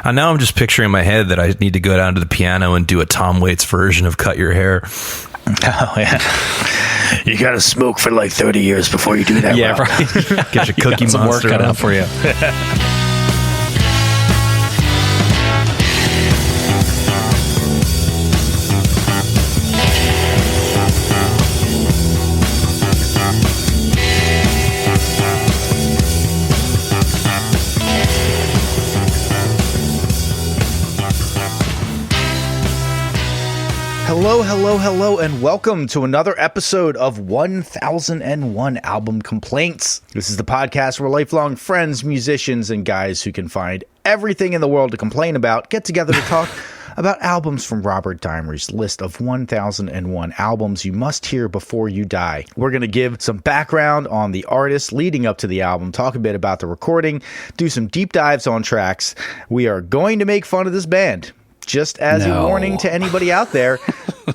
And now I'm just picturing in my head that I need to go down to the piano and do a Tom Waits version of Cut Your Hair. Oh, yeah. You got to smoke for like 30 years before you do that. Yeah, Rob. right. Get your Cookie some work Monster cut on. out for you. Hello, and welcome to another episode of 1001 Album Complaints. This is the podcast where lifelong friends, musicians, and guys who can find everything in the world to complain about get together to talk about albums from Robert Dimery's list of 1001 albums you must hear before you die. We're going to give some background on the artists leading up to the album, talk a bit about the recording, do some deep dives on tracks. We are going to make fun of this band. Just as a warning to anybody out there,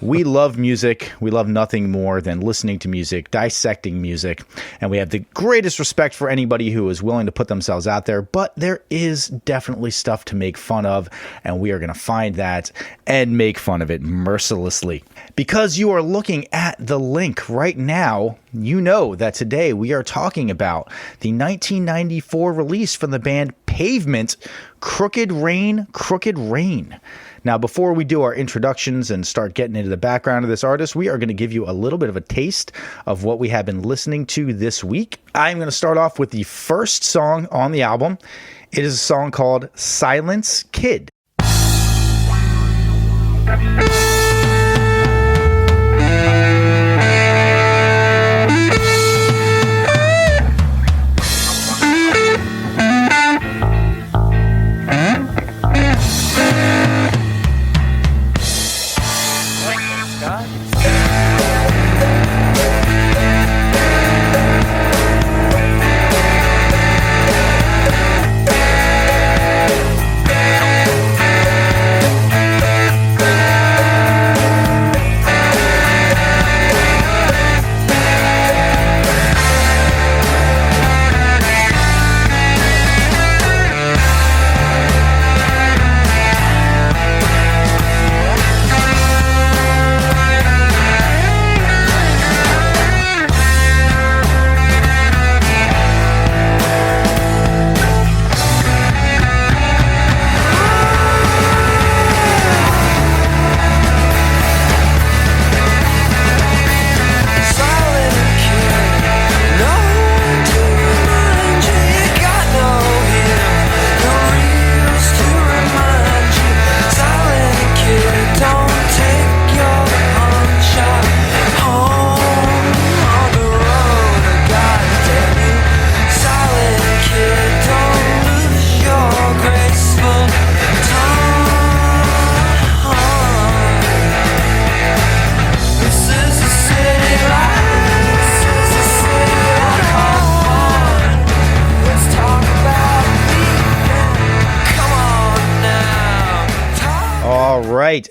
we love music. We love nothing more than listening to music, dissecting music, and we have the greatest respect for anybody who is willing to put themselves out there, but there is definitely stuff to make fun of, and we are going to find that and make fun of it mercilessly. Because you are looking at the link right now, you know that today we are talking about the 1994 release from the band Pavement, Crooked Rain, Crooked Rain. Now, before we do our introductions and start getting into the background of this artist, we are going to give you a little bit of a taste of what we have been listening to this week. I'm going to start off with the first song on the album. It is a song called Silence Kid.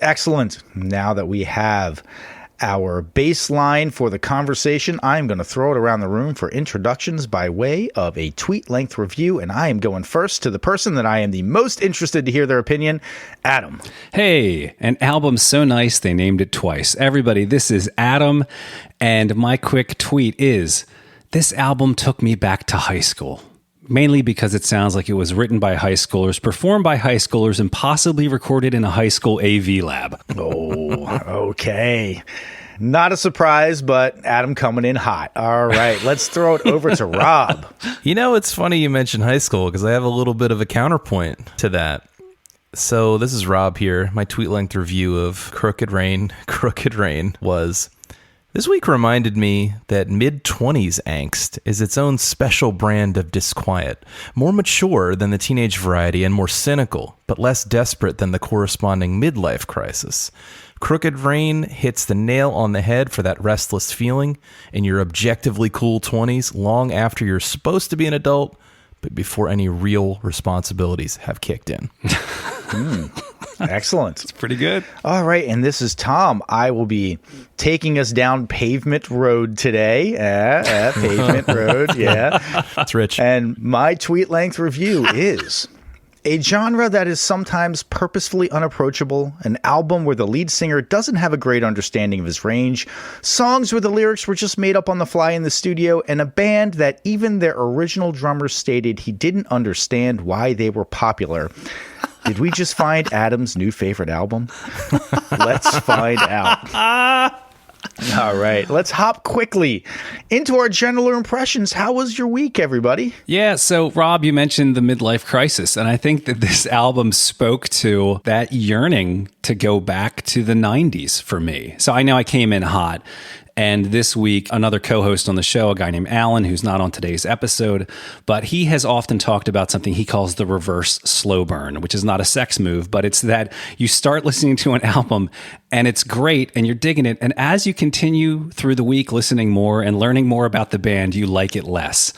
Excellent. Now that we have our baseline for the conversation, I'm going to throw it around the room for introductions by way of a tweet-length review, and I am going first to the person that I am the most interested to hear their opinion, Adam. Hey, an album so nice they named it twice. Everybody, this is Adam, and my quick tweet is, this album took me back to high school. Mainly because it sounds like it was written by high schoolers, performed by high schoolers, and possibly recorded in a high school AV lab. Oh, okay. Not a surprise, but Adam coming in hot. All right, let's throw it over to Rob. You know, it's funny you mentioned high school because I have a little bit of a counterpoint to that. So this is Rob here. My tweet-length review of Crooked Rain, Crooked Rain was... This week reminded me that mid-20s angst is its own special brand of disquiet, more mature than the teenage variety and more cynical, but less desperate than the corresponding midlife crisis. Crooked Rain hits the nail on the head for that restless feeling in your objectively cool 20s long after you're supposed to be an adult, but before any real responsibilities have kicked in. Excellent. It's pretty good. All right, and this is Tom. I will be taking us down Pavement Road today. Pavement Road, yeah. That's rich. And my tweet-length review is... A genre that is sometimes purposefully unapproachable, an album where the lead singer doesn't have a great understanding of his range, songs where the lyrics were just made up on the fly in the studio, and a band that even their original drummer stated he didn't understand why they were popular. Did we just find Adam's new favorite album? Let's find out. All right, let's hop quickly into our general impressions. How was your week, everybody? Yeah, so Rob, you mentioned the midlife crisis, and I think that this album spoke to that yearning to go back to the 90s for me. So I know I came in hot. And this week, another co-host on the show, a guy named Alan, who's not on today's episode, but he has often talked about something he calls the reverse slow burn, which is not a sex move, but it's that you start listening to an album and it's great and you're digging it. And as you continue through the week listening more and learning more about the band, you like it less.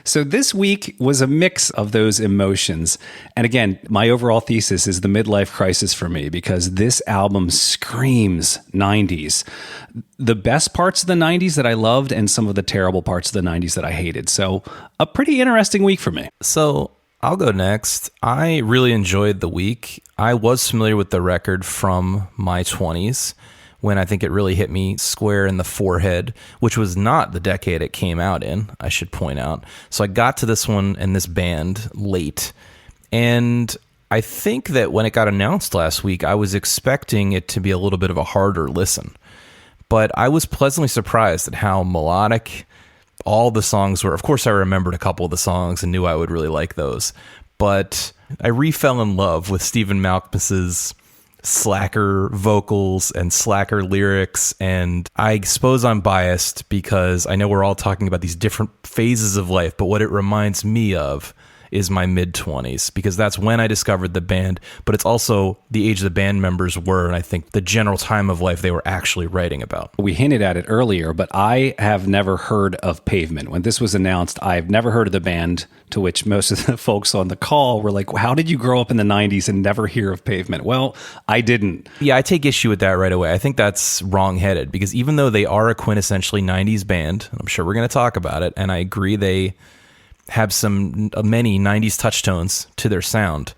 So this week was a mix of those emotions. And again, my overall thesis is the midlife crisis for me because this album screams 90s. The best parts of the 90s that I loved and some of the terrible parts of the 90s that I hated. So a pretty interesting week for me. So I'll go next. I really enjoyed the week. I was familiar with the record from my 20s. When I think it really hit me square in the forehead, which was not the decade it came out in, I should point out. So I got to this one and this band late. And I think that when it got announced last week, I was expecting it to be a little bit of a harder listen. But I was pleasantly surprised at how melodic all the songs were. Of course, I remembered a couple of the songs and knew I would really like those. But I re-fell in love with Stephen Malkmus's slacker vocals and slacker lyrics, and I suppose I'm biased because I know we're all talking about these different phases of life, but what it reminds me of is my mid-20s, because that's when I discovered the band, but it's also the age the band members were, and I think the general time of life they were actually writing about. We hinted at it earlier, but I have never heard of Pavement. When this was announced, I've never heard of the band, to which most of the folks on the call were like, how did you grow up in the 90s and never hear of Pavement? Well, I didn't. Yeah, I take issue with that right away. I think that's wrong-headed, because even though they are a quintessentially 90s band, and I'm sure we're going to talk about it, and I agree they have many 90s touchstones to their sound,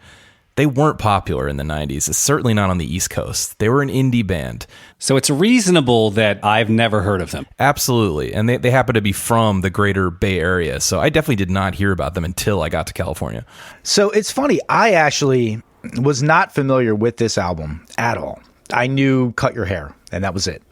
they weren't popular in the 90s. Certainly not on the East Coast. They were an indie band. So it's reasonable that I've never heard of them. Absolutely. And they happen to be from the greater Bay Area. So I definitely did not hear about them until I got to California. So it's funny. I actually was not familiar with this album at all. I knew Cut Your Hair, and that was it.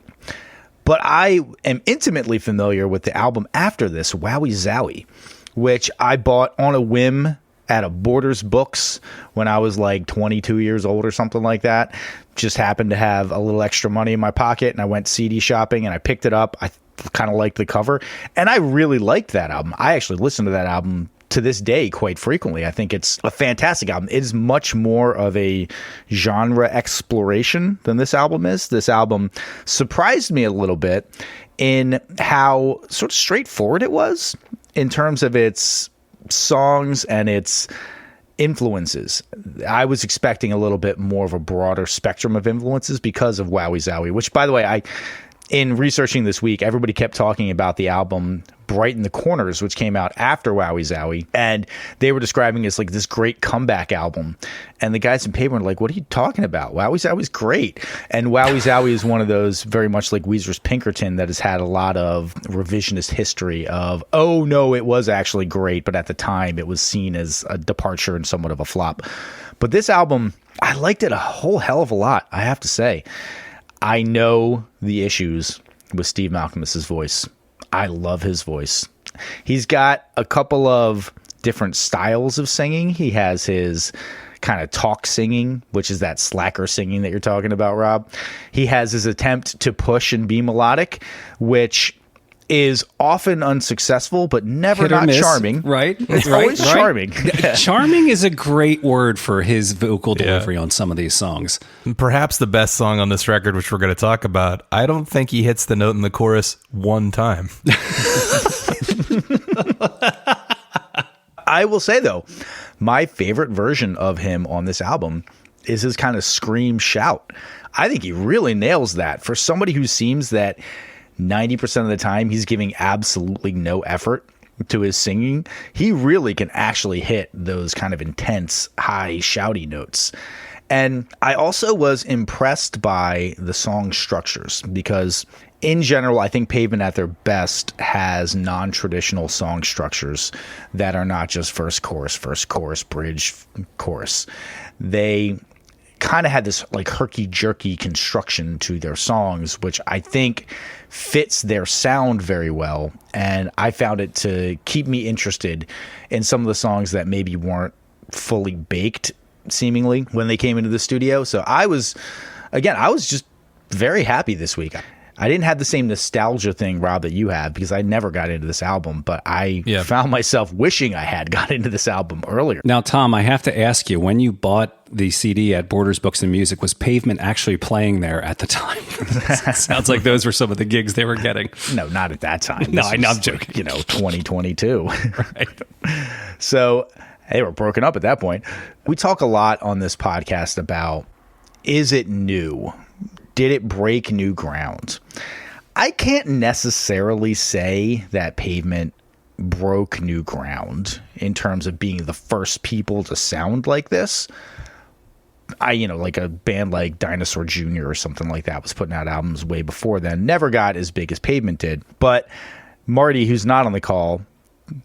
But I am intimately familiar with the album after this, Wowie Zowie, which I bought on a whim at a Borders Books when I was like 22 years old or something like that. Just happened to have a little extra money in my pocket, and I went CD shopping and I picked it up. I kind of liked the cover, and I really liked that album. I actually listen to that album to this day quite frequently. I think it's a fantastic album. It is much more of a genre exploration than this album is. This album surprised me a little bit in how sort of straightforward it was in terms of its songs and its influences. I was expecting a little bit more of a broader spectrum of influences because of Wowie Zowie, which, by the way, in researching this week, everybody kept talking about the album Brighten the Corners, which came out after Wowie Zowie, and they were describing it as like this great comeback album. And the guys in Pavement were like, what are you talking about? Wowie Zowie's great. And Wowie Zowie is one of those, very much like Weezer's Pinkerton, that has had a lot of revisionist history of, oh no, it was actually great, but at the time it was seen as a departure and somewhat of a flop. But this album, I liked it a whole hell of a lot, I have to say. I know the issues with Steve Malkmus's voice. I love his voice. He's got a couple of different styles of singing. He has his kind of talk singing, which is that slacker singing that you're talking about, Rob. He has his attempt to push and be melodic, which is often unsuccessful, but never not miss, charming. Right? It's always charming. Charming is a great word for his vocal delivery on some of these songs. Perhaps the best song on this record, which we're going to talk about, I don't think he hits the note in the chorus one time. I will say, though, my favorite version of him on this album is his kind of scream shout. I think he really nails that. For somebody who seems that 90% of the time he's giving absolutely no effort to his singing. He really can actually hit those kind of intense, high, shouty notes. And I also was impressed by the song structures because in general, I think Pavement at their best has non-traditional song structures that are not just verse, chorus, bridge, chorus. They kind of had this like herky-jerky construction to their songs, which I think fits their sound very well. And I found it to keep me interested in some of the songs that maybe weren't fully baked seemingly when they came into the studio. So I was just very happy this week. I didn't have the same nostalgia thing, Rob, that you have, because I never got into this album, but I found myself wishing I had got into this album earlier. Now, Tom, I have to ask you, when you bought the CD at Borders Books and Music, was Pavement actually playing there at the time? Sounds like those were some of the gigs they were getting. No, not at that time. No, I'm joking. 2022. Right. So they were broken up at that point. We talk a lot on this podcast about, is it new? Did it break new ground? I can't necessarily say that Pavement broke new ground in terms of being the first people to sound like this. Like a band like Dinosaur Jr. or something like that was putting out albums way before then, never got as big as Pavement did. But Marty, who's not on the call,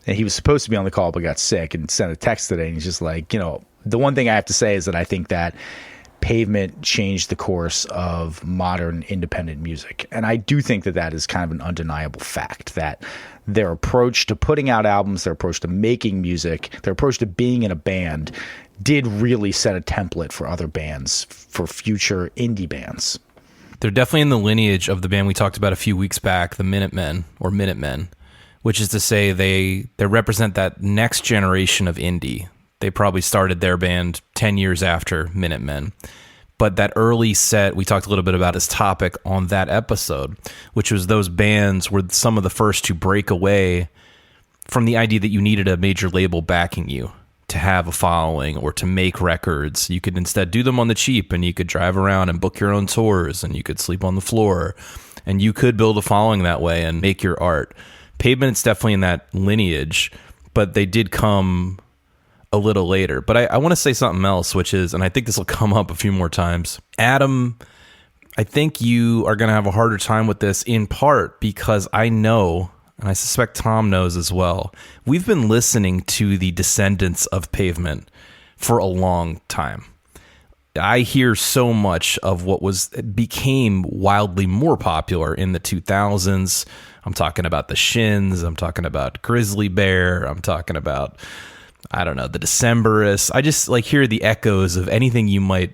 and he was supposed to be on the call but got sick and sent a text today, and he's just like, the one thing I have to say is that I think that Pavement changed the course of modern independent music. And I do think that that is kind of an undeniable fact, that their approach to putting out albums, their approach to making music, their approach to being in a band did really set a template for other bands, for future indie bands. They're definitely in the lineage of the band we talked about a few weeks back, the Minutemen, which is to say they represent that next generation of indie. They probably started their band 10 years after Minutemen. But that early set, we talked a little bit about as topic on that episode, which was those bands were some of the first to break away from the idea that you needed a major label backing you to have a following or to make records. You could instead do them on the cheap, and you could drive around and book your own tours, and you could sleep on the floor, and you could build a following that way and make your art. Pavement's definitely in that lineage, but they did come a little later. But I want to say something else, which is, and I think this will come up a few more times. Adam, I think you are going to have a harder time with this, in part because I know, and I suspect Tom knows as well, we've been listening to the descendants of Pavement for a long time. I hear so much of what became wildly more popular in the 2000s. I'm talking about the Shins. I'm talking about Grizzly Bear. I'm talking about, I don't know, the Decemberists. I just hear the echoes of anything you might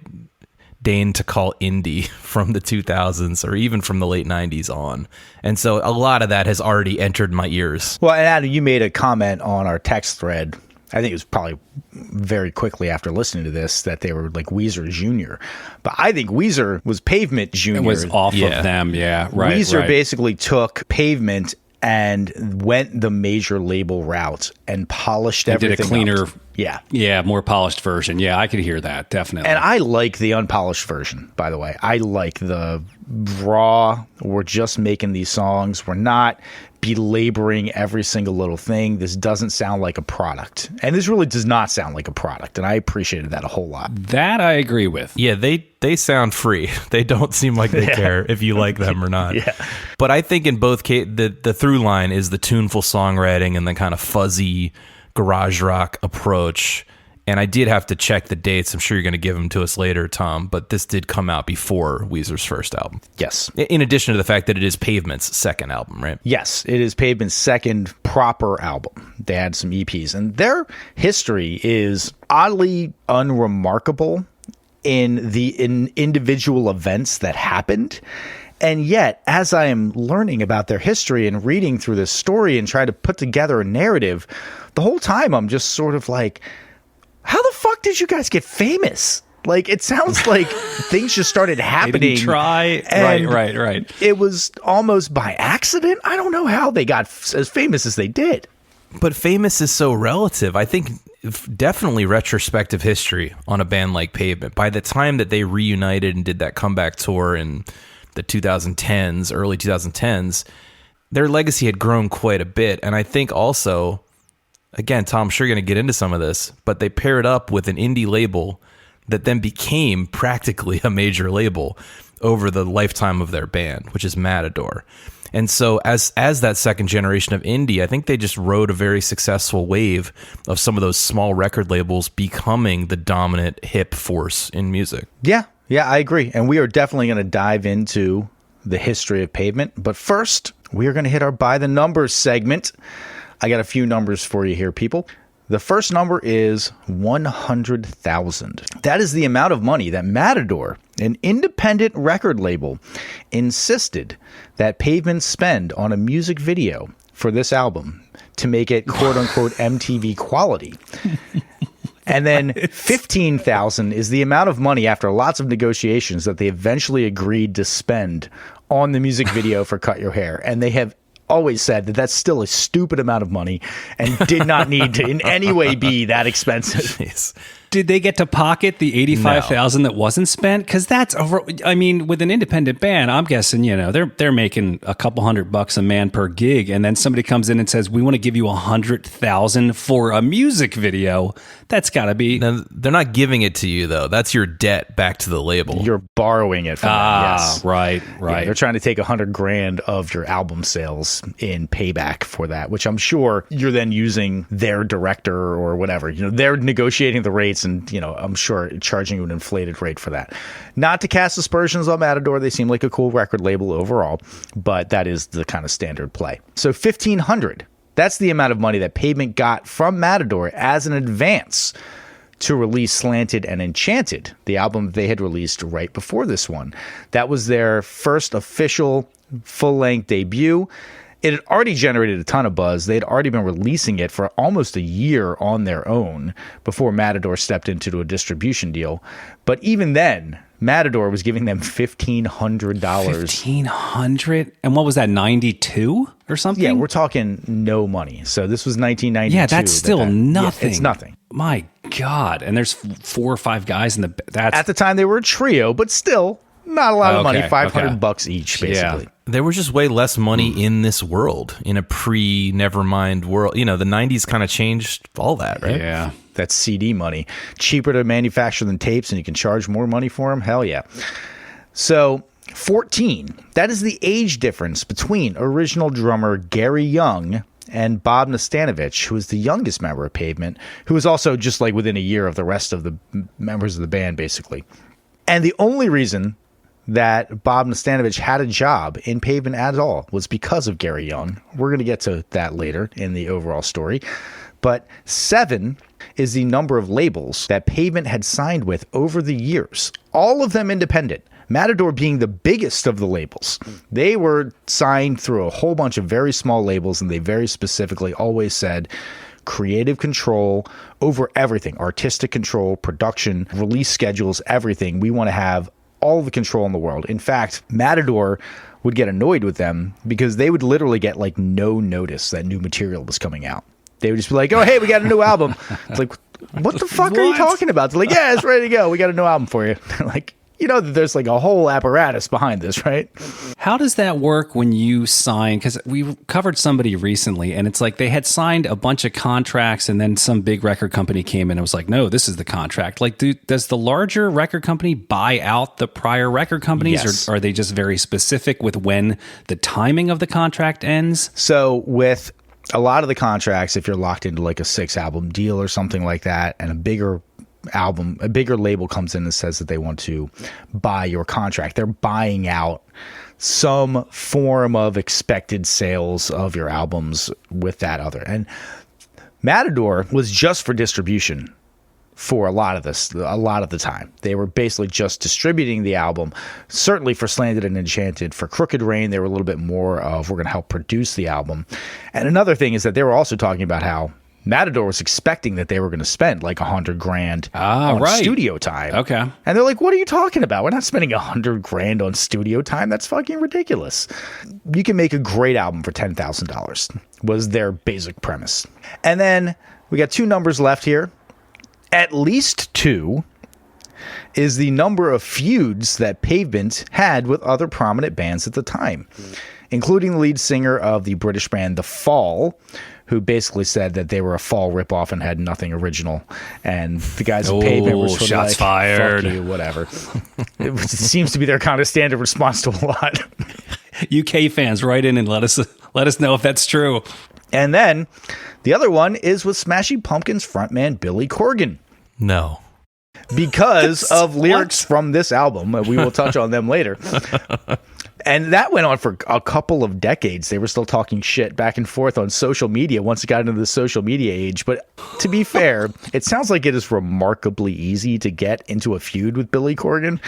deign to call indie from the 2000s or even from the late 90s on. And so a lot of that has already entered my ears. Well, and Adam, you made a comment on our text thread, I think it was probably very quickly after listening to this, that they were like Weezer Jr. But I think Weezer was Pavement Jr. It was off of them, yeah. Right, Weezer right. basically took Pavement and went the major label route and polished everything. Did a cleaner, up. Yeah, more polished version. Yeah, I could hear that, definitely. And I like the unpolished version, by the way. I like the raw, we're just making these songs. We're not belaboring every single little thing. This doesn't sound like a product. And this really does not sound like a product. And I appreciated that a whole lot. That I agree with. Yeah, they sound free. They don't seem like they care if you like them or not. Yeah. But I think in both cases, the through line is the tuneful songwriting and the kind of fuzzy garage rock approach. And I did have to check the dates. I'm sure you're going to give them to us later, Tom, but this did come out before Weezer's first album. Yes. In addition to the fact that it is Pavement's second album, right? Yes, it is Pavement's second proper album. They had some EPs, and their history is oddly unremarkable in the individual events that happened. And yet, as I am learning about their history and reading through this story and trying to put together a narrative, the whole time I'm just sort of like, how the fuck did you guys get famous? Like, it sounds like things just started happening. They didn't try. Right. It was almost by accident. I don't know how they got as famous as they did. But famous is so relative. I think definitely retrospective history on a band like Pavement. By the time that they reunited and did that comeback tour in the 2010s, early 2010s, their legacy had grown quite a bit. And I think also, again, Tom, I'm sure you're going to get into some of this, but they paired up with an indie label that then became practically a major label over the lifetime of their band, which is Matador. And so as that second generation of indie, I think they just rode a very successful wave of some of those small record labels becoming the dominant hip force in music. Yeah, I agree. And we are definitely going to dive into the history of Pavement. But first, we are going to hit our By the Numbers segment. I got a few numbers for you here, people. The first number is 100,000. That is the amount of money that Matador, an independent record label, insisted that Pavement spend on a music video for this album to make it quote-unquote MTV quality. And then 15,000 is the amount of money after lots of negotiations that they eventually agreed to spend on the music video for Cut Your Hair. And they have always said that that's still a stupid amount of money and did not need to in any way be that expensive. Jeez. Did they get to pocket the 85,000 that wasn't spent? Because that's over. I mean, with an independent band, I'm guessing they're making a couple $100 a man per gig, and then somebody comes in and says, "We want to give you 100,000 for a music video." That's got to be. Now, they're not giving it to you though. That's your debt back to the label. You're borrowing it from them. Yes, right. Yeah, they're trying to take $100,000 of your album sales in payback for that, which I'm sure you're then using their director or whatever. They're negotiating the rates. And, I'm sure charging you an inflated rate for that. Not to cast aspersions on Matador. They seem like a cool record label overall, but that is the kind of standard play. So $1,500, that's the amount of money that Pavement got from Matador as an advance to release Slanted and Enchanted, the album that they had released right before this one. That was their first official full-length debut. It had already generated a ton of buzz. They had already been releasing it for almost a year on their own before Matador stepped into a distribution deal. But even then, Matador was giving them $1,500. $1,500? And what was that, 92 or something? Yeah, we're talking no money. So this was 1992. Yeah, that's still nothing. Yeah, it's nothing. My God. And there's 4 or 5 guys in the... At the time, they were a trio, but still not a lot of money. $500 each, basically. Yeah. There was just way less money in this world, in a pre-Nevermind world. The 90s kind of changed all that, right? Yeah. That's CD money. Cheaper to manufacture than tapes, and you can charge more money for them? Hell yeah. So 14, that is the age difference between original drummer Gary Young and Bob Nastanovich, who is the youngest member of Pavement, who was also just like within a year of the rest of the members of the band, basically. And the only reason that Bob Nastanovich had a job in Pavement at all was because of Gary Young. We're going to get to that later in the overall story. But 7 is the number of labels that Pavement had signed with over the years, all of them independent. Matador being the biggest of the labels. They were signed through a whole bunch of very small labels, and they very specifically always said creative control over everything, artistic control, production, release schedules, everything. We want to have all the control in the world. In fact, Matador would get annoyed with them because they would literally get like no notice that new material was coming out. They would just be like, "Oh, hey, we got a new album." It's like, what the fuck are you talking about? They're like, "Yeah, it's ready to go. We got a new album for you." Like, that there's like a whole apparatus behind this, right? How does that work when you sign? Because we covered somebody recently, and it's like they had signed a bunch of contracts, and then some big record company came in and was like, "No, this is the contract." Like, does the larger record company buy out the prior record companies, Yes. or are they just very specific with when the timing of the contract ends? So with a lot of the contracts, if you're locked into like a 6-album deal or something like that, and a bigger label comes in and says that they want to buy your contract, they're buying out some form of expected sales of your albums with that other. And Matador was just for distribution for a lot of the time. They were basically just distributing the album. Certainly for Slanted and Enchanted. For Crooked Rain, they were a little bit more of, we're going to help produce the album. And another thing is that they were also talking about how Matador was expecting that they were going to spend like $100,000 on studio time. Okay. And they're like, "What are you talking about? We're not spending $100,000 on studio time. That's fucking ridiculous. You can make a great album for $10,000 was their basic premise." And then we got 2 numbers left here. At least 2 is the number of feuds that Pavement had with other prominent bands at the time. including the lead singer of the British band The Fall, who basically said that they were a Fall ripoff and had nothing original. And the guys at Pavement were sort of shots like, fired. fuck you, whatever. It seems to be their kind of standard response to a lot. UK fans, write in and let us know if that's true. And then the other one is with Smashing Pumpkins frontman Billy Corgan. No. Because of lyrics from this album. We will touch on them later. And that went on for a couple of decades. They were still talking shit back and forth on social media once it got into the social media age. But to be fair, it sounds like it is remarkably easy to get into a feud with Billy Corgan.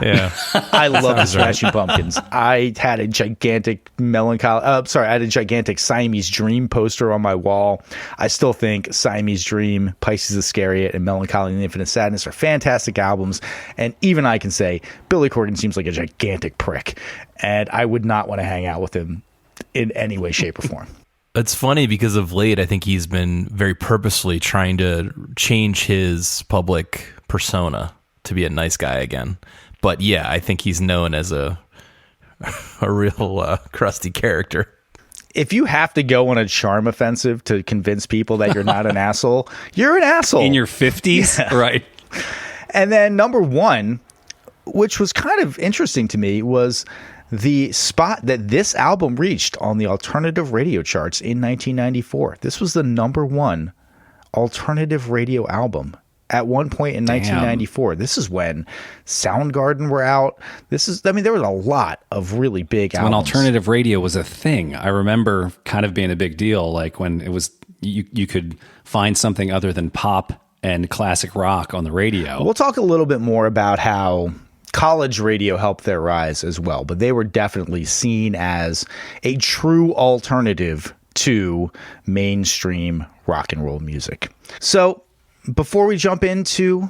Yeah. I love the Smashing Pumpkins. I had a gigantic I had a gigantic Siamese Dream poster on my wall. I still think Siamese Dream, Pisces Iscariot, and Melancholy and Infinite Sadness are fantastic albums. And even I can say Billy Corgan seems like a gigantic prick. And I would not want to hang out with him in any way, shape, or form. It's funny because of late, I think he's been very purposefully trying to change his public persona to be a nice guy again. But yeah, I think he's known as a real crusty character. If you have to go on a charm offensive to convince people that you're not an asshole, you're an asshole. In your 50s? Yeah. Right. And then number one, which was kind of interesting to me, was the spot that this album reached on the alternative radio charts in 1994. This was the number one alternative radio album at one point in 1994. This is when Soundgarden were out. There was a lot of really big albums. When alternative radio was a thing. I remember kind of being a big deal, like when it was you could find something other than pop and classic rock on the radio. We'll talk a little bit more about how college radio helped their rise as well, but they were definitely seen as a true alternative to mainstream rock and roll music. So before we jump into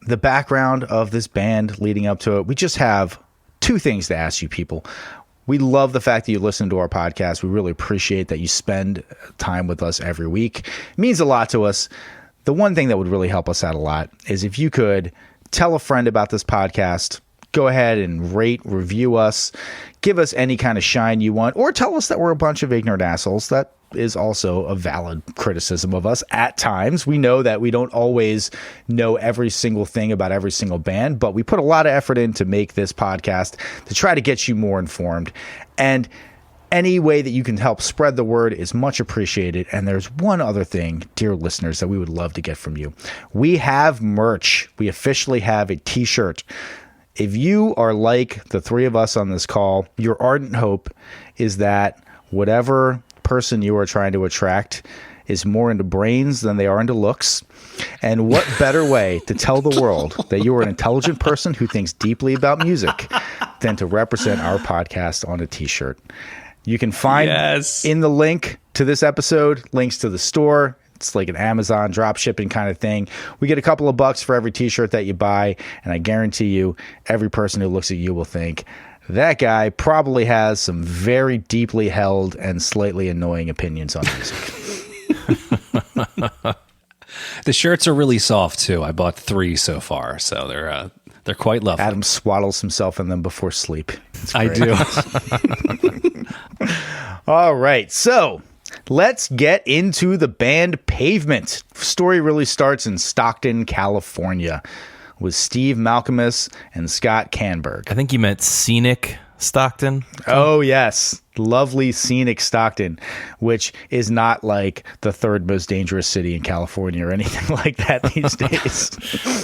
the background of this band leading up to it, we just have two things to ask you people. We love the fact that you listen to our podcast. We really appreciate that you spend time with us every week. It means a lot to us. The one thing that would really help us out a lot is if you could tell a friend about this podcast. Go ahead and rate, review us, give us any kind of shine you want, or tell us that we're a bunch of ignorant assholes. That is also a valid criticism of us at times. We know that we don't always know every single thing about every single band, but we put a lot of effort in to make this podcast to try to get you more informed. And any way that you can help spread the word is much appreciated. And there's one other thing, dear listeners, that we would love to get from you. We have merch. We officially have a t-shirt. If you are like the three of us on this call, your ardent hope is that whatever person you are trying to attract is more into brains than they are into looks. And what better way to tell the world that you are an intelligent person who thinks deeply about music than to represent our podcast on a t-shirt. You can find in the link to this episode, links to the store. It's like an Amazon drop shipping kind of thing. We get a couple of bucks for every t-shirt that you buy. And I guarantee you, every person who looks at you will think, that guy probably has some very deeply held and slightly annoying opinions on music. The shirts are really soft too. I bought 3 so far, so they're quite lovely. Adam swaddles himself in them before sleep. I do. All right, so let's get into the band Pavement. Story really starts in Stockton, California, with Steve Malcolmus and Scott Canberg. I think you meant scenic Stockton. Oh, yes. Lovely scenic Stockton, which is not like the third most dangerous city in California or anything like that these days.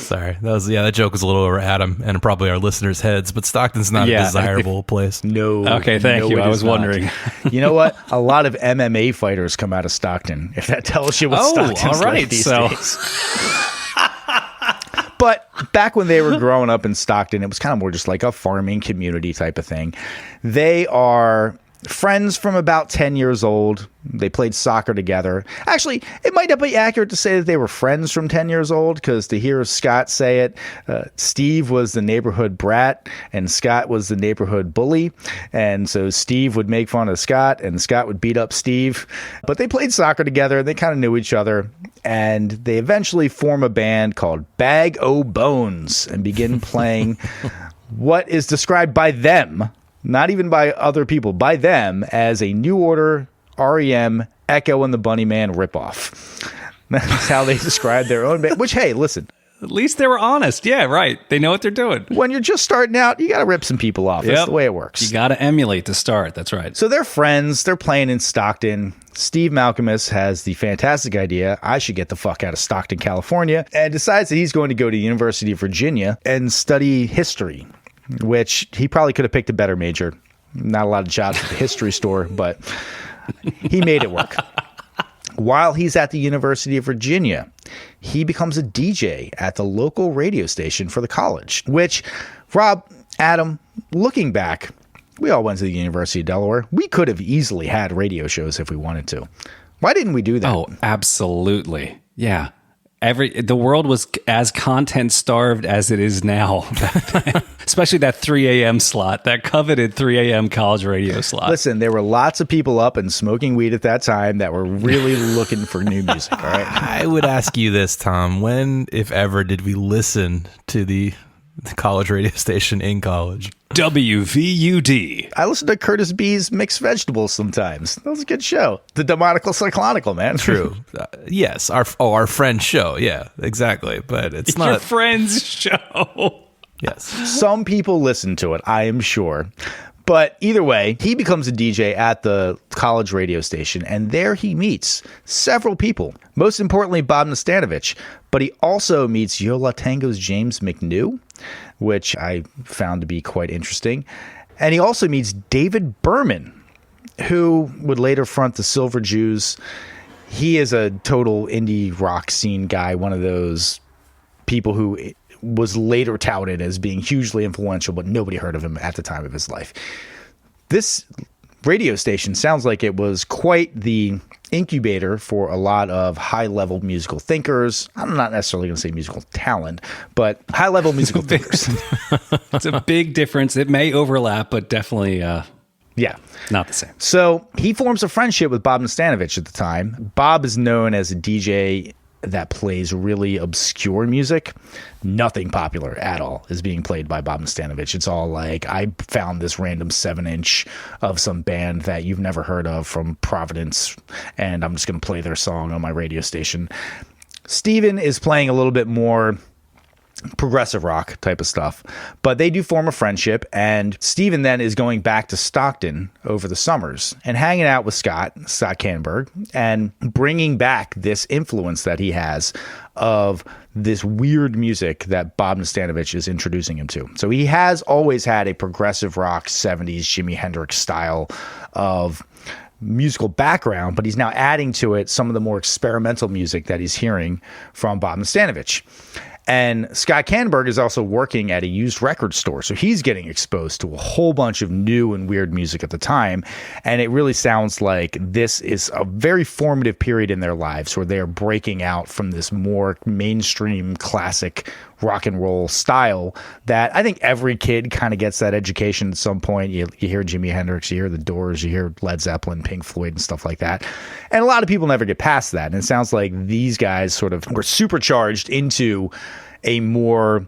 Sorry. That joke was a little over Adam and probably our listeners' heads, but Stockton's not a desirable place. No. Okay, thank you. I was wondering. You know what? A lot of MMA fighters come out of Stockton, if that tells you what Stockton's like these days. But back when they were growing up in Stockton, it was kind of more just like a farming community type of thing. They are friends from about 10 years old. They played soccer together. Actually, it might not be accurate to say that they were friends from 10 years old, because to hear Scott say it, Steve was the neighborhood brat and Scott was the neighborhood bully. And so Steve would make fun of Scott and Scott would beat up Steve. But they played soccer together. They kind of knew each other. And they eventually form a band called Bag O' Bones and begin playing what is described by them not even by other people, by them, as a New Order, REM, Echo and the Bunnyman ripoff. That's how they describe their own band, which, hey, listen. At least they were honest. Yeah, right. They know what they're doing. When you're just starting out, you got to rip some people off. That's the way it works. You got to emulate to start. That's right. So they're friends. They're playing in Stockton. Steve Malcolmus has the fantastic idea, I should get the fuck out of Stockton, California, and decides that he's going to go to the University of Virginia and study history, which he probably could have picked a better major. Not a lot of jobs at the history store, but he made it work. While he's at the University of Virginia, he becomes a DJ at the local radio station for the college, which, Rob, Adam, looking back, we all went to the University of Delaware. We could have easily had radio shows if we wanted to. Why didn't we do that? Oh, absolutely. Yeah. The world was as content starved as it is now. Especially that 3 a.m. slot, that coveted 3 a.m. college radio slot. Listen, there were lots of people up and smoking weed at that time that were really looking for new music, all right? I would ask you this, Tom. When, if ever, did we listen to the college radio station in college? WVUD. I listen to Curtis B's Mixed Vegetables sometimes. That was a good show. The Demonical Cyclonical, man. True. Yes. Our friend's show. Yeah, exactly. But it's not your friend's show. Yes. Some people listen to it, I am sure. But either way, he becomes a DJ at the college radio station, and there he meets several people. Most importantly, Bob Nastanovich. But he also meets Yo La Tengo's James McNew, which I found to be quite interesting. And he also meets David Berman, who would later front the Silver Jews. He is a total indie rock scene guy, one of those people who was later touted as being hugely influential, but nobody heard of him at the time of his life. This radio station sounds like it was quite the incubator for a lot of high-level musical thinkers. I'm not necessarily going to say musical talent, but high-level musical thinkers. It's a big difference. It may overlap, but definitely yeah, not the same. So he forms a friendship with Bob Nastanovich at the time. Bob is known as a DJ that plays really obscure music. Nothing popular at all is being played by Bob Nastanovich. It's all like, I found this random 7-inch of some band that you've never heard of from Providence, and I'm just going to play their song on my radio station. Steven is playing a little bit more progressive rock type of stuff, but they do form a friendship, and Steven then is going back to Stockton over the summers and hanging out with Scott Kannenberg, and bringing back this influence that he has of this weird music that Bob Nastanovich is introducing him to. So he has always had a progressive rock 70s Jimi Hendrix style of musical background, but he's now adding to it some of the more experimental music that he's hearing from Bob Nastanovich. And Scott Kannenberg is also working at a used record store, so he's getting exposed to a whole bunch of new and weird music at the time, and it really sounds like this is a very formative period in their lives where they are breaking out from this more mainstream classic rock and roll style that I think every kid kind of gets that education at some point. You hear Jimi Hendrix, you hear The Doors, you hear Led Zeppelin, Pink Floyd, and stuff like that. And a lot of people never get past that. And it sounds like these guys sort of were supercharged into a more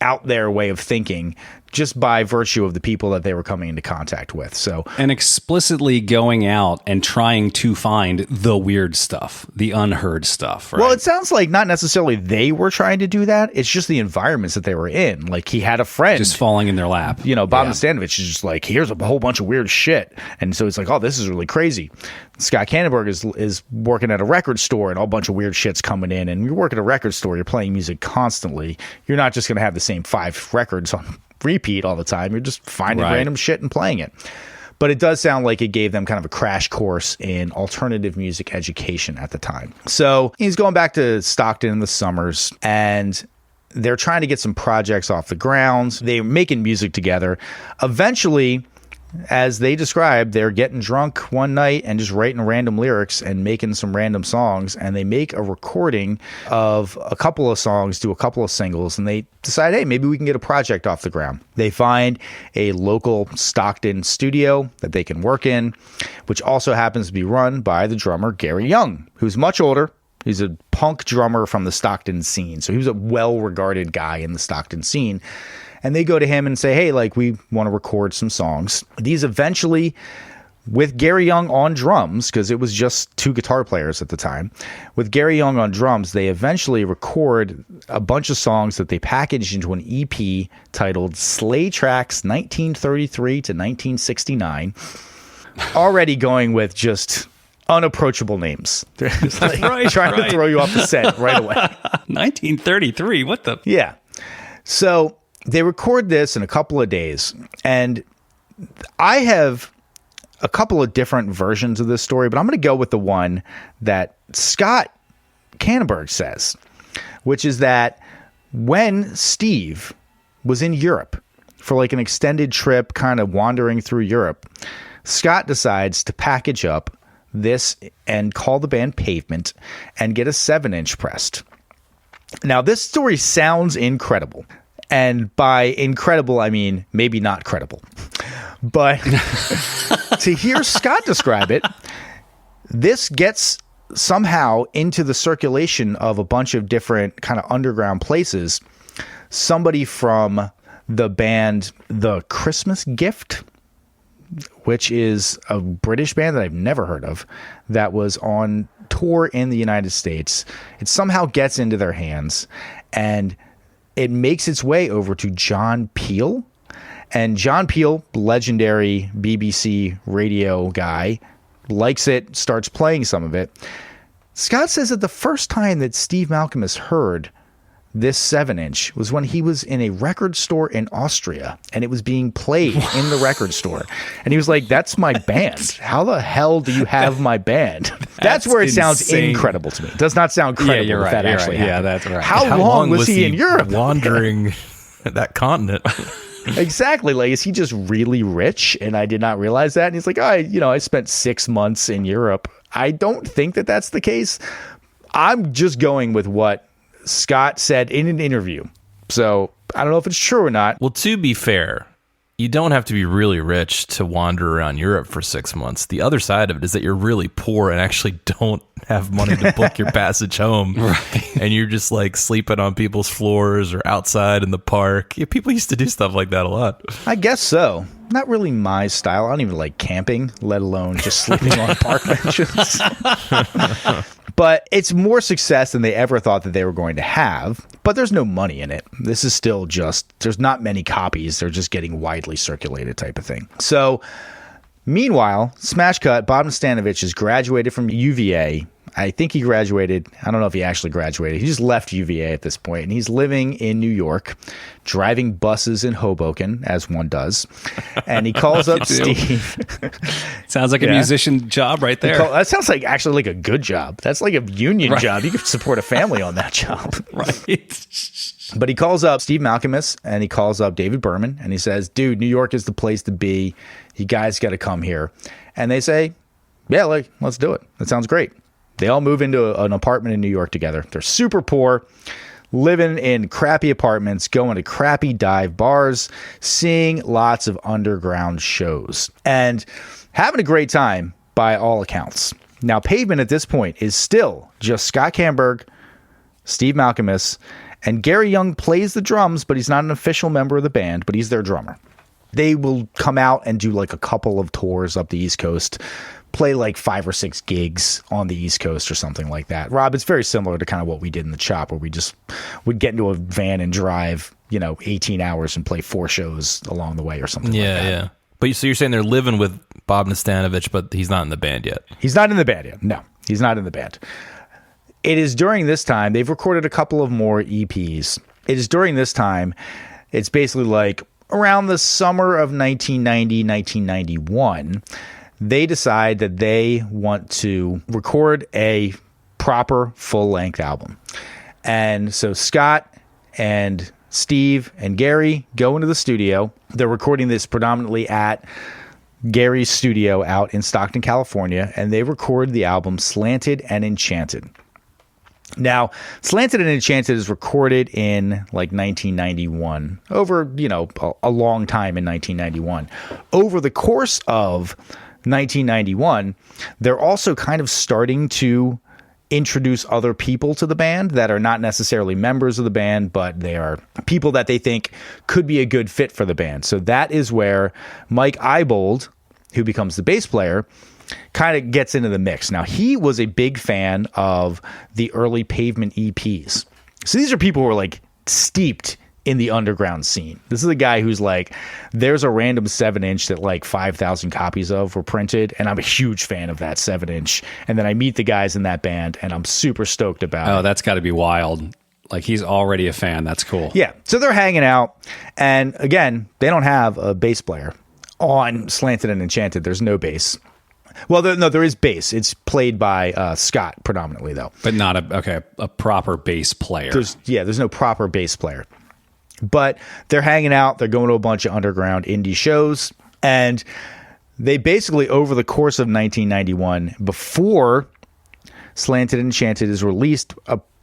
out there way of thinking just by virtue of the people that they were coming into contact with. So, and explicitly going out and trying to find the weird stuff, the unheard stuff. Right? Well, it sounds like not necessarily they were trying to do that. It's just the environments that they were in. Like, he had a friend just falling in their lap. You know, Bob Nastanovich is just like, here's a whole bunch of weird shit. And so it's like, oh, this is really crazy. Scott Kannenberg is working at a record store, and a bunch of weird shit's coming in. And you work at a record store, you're playing music constantly. You're not just going to have the same 5 records on repeat all the time. You're just finding random shit and playing it. But it does sound like it gave them kind of a crash course in alternative music education at the time. So he's going back to Stockton in the summers, and they're trying to get some projects off the ground. They're making music together. Eventually, as they described, they're getting drunk one night and just writing random lyrics and making some random songs, and they make a recording of a couple of songs, do a couple of singles, and they decide, hey, maybe we can get a project off the ground. They find a local Stockton studio that they can work in, which also happens to be run by the drummer Gary Young, who's much older. He's a punk drummer from the Stockton scene, so he was a well-regarded guy in the Stockton scene. and they go to him and say, hey, like, we want to record some songs. These eventually, with Gary Young on drums, because it was just 2 guitar players at the time, with Gary Young on drums, they eventually record a bunch of songs that they packaged into an EP titled Sleigh Tracks 1933 to 1969, already going with just unapproachable names. They're just like trying to throw you off the scent right away. 1933, what the? Yeah. So they record this in a couple of days, and I have a couple of different versions of this story, but I'm going to go with the one that Scott Canterbury says, which is that when Steve was in Europe for like an extended trip, kind of wandering through Europe, Scott decides to package up this and call the band Pavement and get a 7-inch pressed. Now, this story sounds incredible. And by incredible, I mean maybe not credible. But to hear Scott describe it, this gets somehow into the circulation of a bunch of different kind of underground places. Somebody from the band The Christmas Gift, which is a British band that I've never heard of, that was on tour in the United States. It somehow gets into their hands, and it makes its way over to John Peel. And John Peel, legendary BBC radio guy, likes it, starts playing some of it. Scott says that the first time that Steve Malkmus heard this 7-inch was when he was in a record store in Austria, and it was being played in the record store. And he was like, that's my band. How the hell do you have my band? That's where it sounds incredible to me. It does not sound credible you're right, if that actually happened. Yeah, that's right. How long was he in Europe? Wandering that continent. Exactly. Like, is he just really rich and I did not realize that? And he's like, I spent 6 months in Europe. I don't think that that's the case. I'm just going with what Scott said in an interview. So I don't know if it's true or not. Well, to be fair, you don't have to be really rich to wander around Europe for 6 months. The other side of it is that you're really poor and actually don't have money to book your passage home. Right. And you're just like sleeping on people's floors or outside in the park. Yeah, people used to do stuff like that a lot. I guess so. Not really my style. I don't even like camping, let alone just sleeping on park benches. But it's more success than they ever thought that they were going to have. But there's no money in it. This is still just, there's not many copies. They're just getting widely circulated type of thing. So meanwhile, smash cut, Bob Nastanovich has graduated from UVA. I think he graduated. I don't know if he actually graduated. He just left UVA at this point, and he's living in New York, driving buses in Hoboken, as one does. And he calls up Steve. Sounds like a musician job right there. That sounds like actually like a good job. That's like a union job. You could support a family on that job. Right. But he calls up Steve Malkmus, and he calls up David Berman, and he says, dude, New York is the place to be. You guys got to come here. And they say, yeah, like, let's do it. That sounds great. They all move into an apartment in New York together. They're super poor, living in crappy apartments, going to crappy dive bars, seeing lots of underground shows, and having a great time by all accounts. Now, Pavement at this point is still just Scott Camberg, Steve Malkmus, and Gary Young plays the drums, but he's not an official member of the band, but he's their drummer. They will come out and do like a couple of tours up the East Coast, play like 5 or 6 gigs on the East Coast or something like that. Rob, it's very similar to kind of what we did in the Chop, where we just would get into a van and drive, 18 hours and play 4 shows along the way or something like that. Yeah. But so you're saying they're living with Bob Nastanovich, but he's not in the band yet. He's not in the band yet. No, he's not in the band. It is during this time, they've recorded a couple of more EPs. It is during this time, it's basically like around the summer of 1990, 1991, they decide that they want to record a proper full-length album. And so Scott and Steve and Gary go into the studio. They're recording this predominantly at Gary's studio out in Stockton, California, and they record the album Slanted and Enchanted. Now, Slanted and Enchanted is recorded in like 1991, over, a long time in 1991. Over the course of 1991, they're also kind of starting to introduce other people to the band that are not necessarily members of the band, but they are people that they think could be a good fit for the band. So that is where Mike Ibold, who becomes the bass player, kind of gets into the mix. Now, he was a big fan of the early Pavement EPs. So these are people who are like steeped in the underground scene. This is a guy who's like, there's a random 7-inch that like 5,000 copies of were printed, and I'm a huge fan of that 7-inch. And then I meet the guys in that band, and I'm super stoked about it. Oh, that's got to be wild. Like, he's already a fan. That's cool. Yeah. So they're hanging out, and again, they don't have a bass player. On Slanted and Enchanted, there's no bass. Well, there is bass. It's played by Scott predominantly, though. But not a proper bass player. There's no proper bass player. But they're hanging out. They're going to a bunch of underground indie shows. And they basically, over the course of 1991, before Slanted and Enchanted is released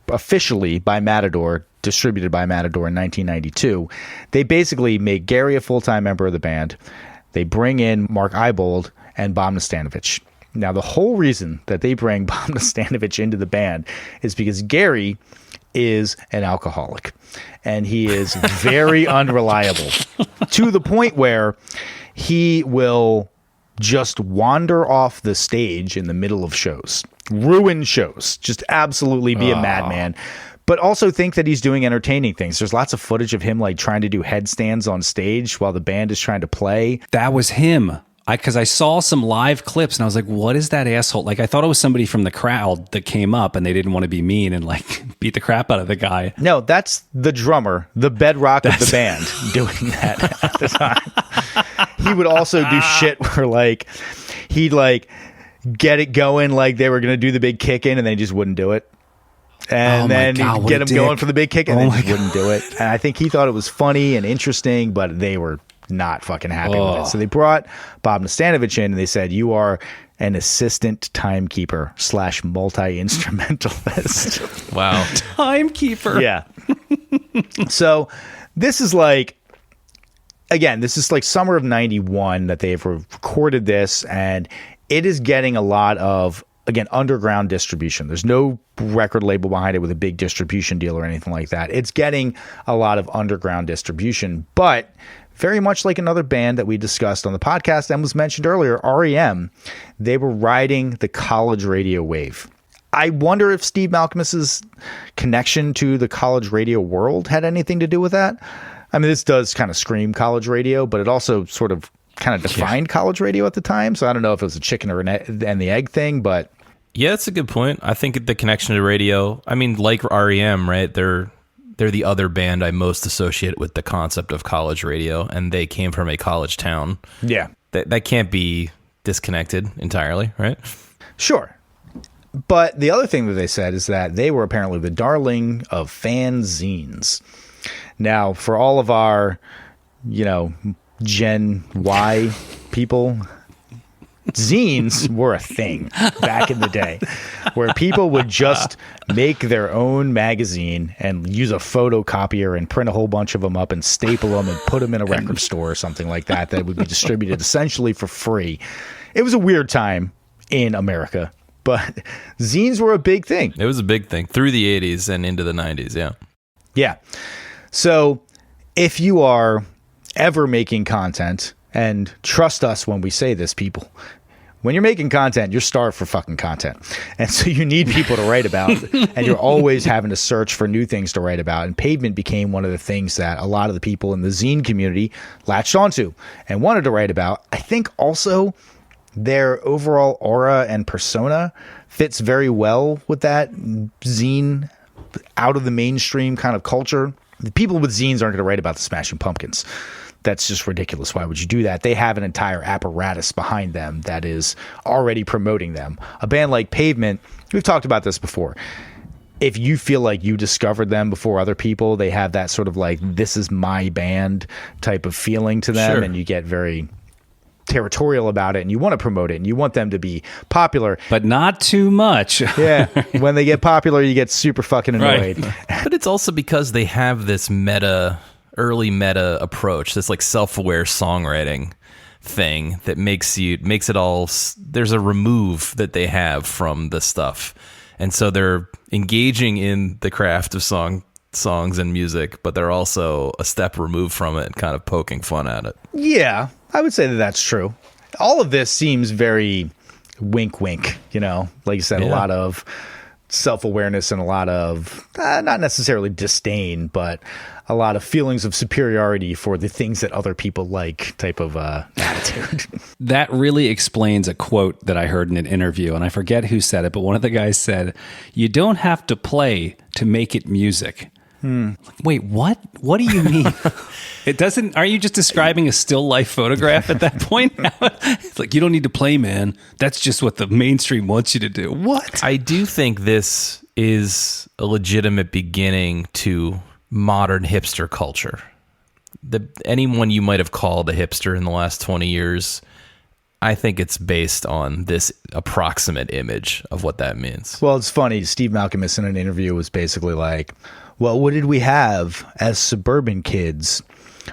officially by Matador, distributed by Matador in 1992, they basically make Gary a full-time member of the band. They bring in Mark Ibold and Bob Nastanovich. Now, the whole reason that they bring Bob Nastanovich into the band is because Gary is an alcoholic, and he is very unreliable to the point where he will just wander off the stage in the middle of shows, ruin shows, just absolutely be a madman, but also think that he's doing entertaining things. There's lots of footage of him like trying to do headstands on stage while the band is trying to play. That was him. Because I saw some live clips and I was like, what is that asshole? Like, I thought it was somebody from the crowd that came up and they didn't want to be mean and like beat the crap out of the guy. No, that's the drummer, the bedrock of the band, doing that at the time. He would also do shit where like he'd like get it going like they were going to do the big kick in and they just wouldn't do it. And then he'd get him going for the big kick and they just wouldn't do it. And I think he thought it was funny and interesting, but they were not fucking happy with it. So they brought Bob Nastanovich in and they said, you are an assistant timekeeper / multi-instrumentalist. Wow. Timekeeper. Yeah. So this is like, again, this is like summer of 91 that they've recorded this, and it is getting a lot of, again, underground distribution. There's no record label behind it with a big distribution deal or anything like that. It's getting a lot of underground distribution, but very much like another band that we discussed on the podcast and was mentioned earlier, REM, they were riding the college radio wave. I wonder if Steve Malkmus's connection to the college radio world had anything to do with that. I mean, this does kind of scream college radio, but it also sort of kind of defined college radio at the time. So I don't know if it was a chicken or and the egg thing, but yeah, it's a good point. I think the connection to radio, I mean, like REM, right? They're the other band I most associate with the concept of college radio, and they came from a college town. Yeah. That can't be disconnected entirely, right? Sure. But the other thing that they said is that they were apparently the darling of fanzines. Now, for all of our, Gen Y people, zines were a thing back in the day where people would just make their own magazine and use a photocopier and print a whole bunch of them up and staple them and put them in a record store or something like that would be distributed essentially for free. It was a weird time in America, but zines were a big thing. It was a big thing through the 80s and into the 90s, yeah. Yeah. So if you are ever making content, and trust us when we say this, people, when you're making content, you're starved for fucking content. And so you need people to write about, and you're always having to search for new things to write about. And Pavement became one of the things that a lot of the people in the zine community latched onto and wanted to write about. I think also their overall aura and persona fits very well with that zine out of the mainstream kind of culture. The people with zines aren't going to write about the Smashing Pumpkins. That's just ridiculous. Why would you do that? They have an entire apparatus behind them that is already promoting them. A band like Pavement, we've talked about this before. If you feel like you discovered them before other people, they have that sort of like, this is my band type of feeling to them. Sure. And you get very territorial about it and you want to promote it and you want them to be popular. But not too much. Yeah. When they get popular, you get super fucking annoyed. Right. But it's also because they have this early meta approach, this like self-aware songwriting thing that makes it all, there's a remove that they have from the stuff. And so they're engaging in the craft of songs and music, but they're also a step removed from it and kind of poking fun at it. Yeah, I would say that that's true. All of this seems very wink, wink, like you said, a lot of self-awareness and a lot of not necessarily disdain, but a lot of feelings of superiority for the things that other people like type of attitude. That really explains a quote that I heard in an interview, and I forget who said it, but one of the guys said, "You don't have to play to make it music." Wait, what? What do you mean? It doesn't. Are you just describing a still life photograph at that point? It's like, you don't need to play, man. That's just what the mainstream wants you to do. What? I do think this is a legitimate beginning to modern hipster culture. Anyone you might have called a hipster in the last 20 years, I think it's based on this approximate image of what that means. Well, it's funny. Steve Malcolmus in an interview was basically like, well, what did we have as suburban kids?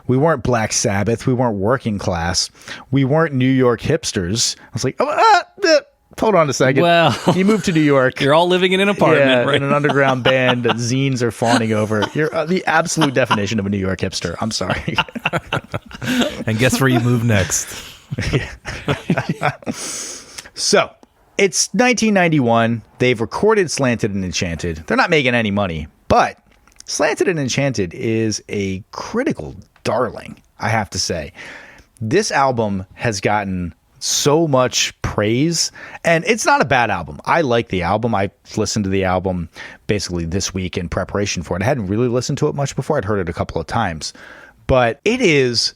We weren't Black Sabbath. We weren't working class. We weren't New York hipsters. I was like, hold on a second. Well, you moved to New York. You're all living in an apartment, right? In an underground band that zines are fawning over. You're the absolute definition of a New York hipster. I'm sorry. And guess where you move next? So, it's 1991. They've recorded Slanted and Enchanted. They're not making any money, but Slanted and Enchanted is a critical darling, I have to say. This album has gotten so much praise, and it's not a bad album. I like the album. I listened to the album basically this week in preparation for it. I hadn't really listened to it much before. I'd heard it a couple of times, but it is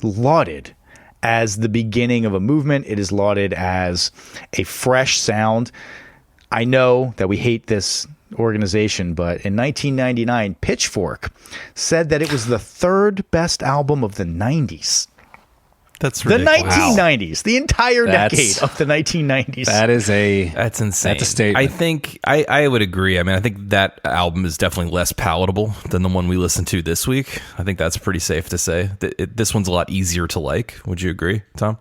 lauded as the beginning of a movement. It is lauded as a fresh sound. I know that we hate this organization, but in 1999, Pitchfork said that it was the third best album of the 90s. That's ridiculous. The 1990s, the entire decade of the 1990s. That's insane. That's a statement. I think I would agree. I mean, I think that album is definitely less palatable than the one we listened to this week. I think that's pretty safe to say. This one's a lot easier to like. Would you agree, Tom?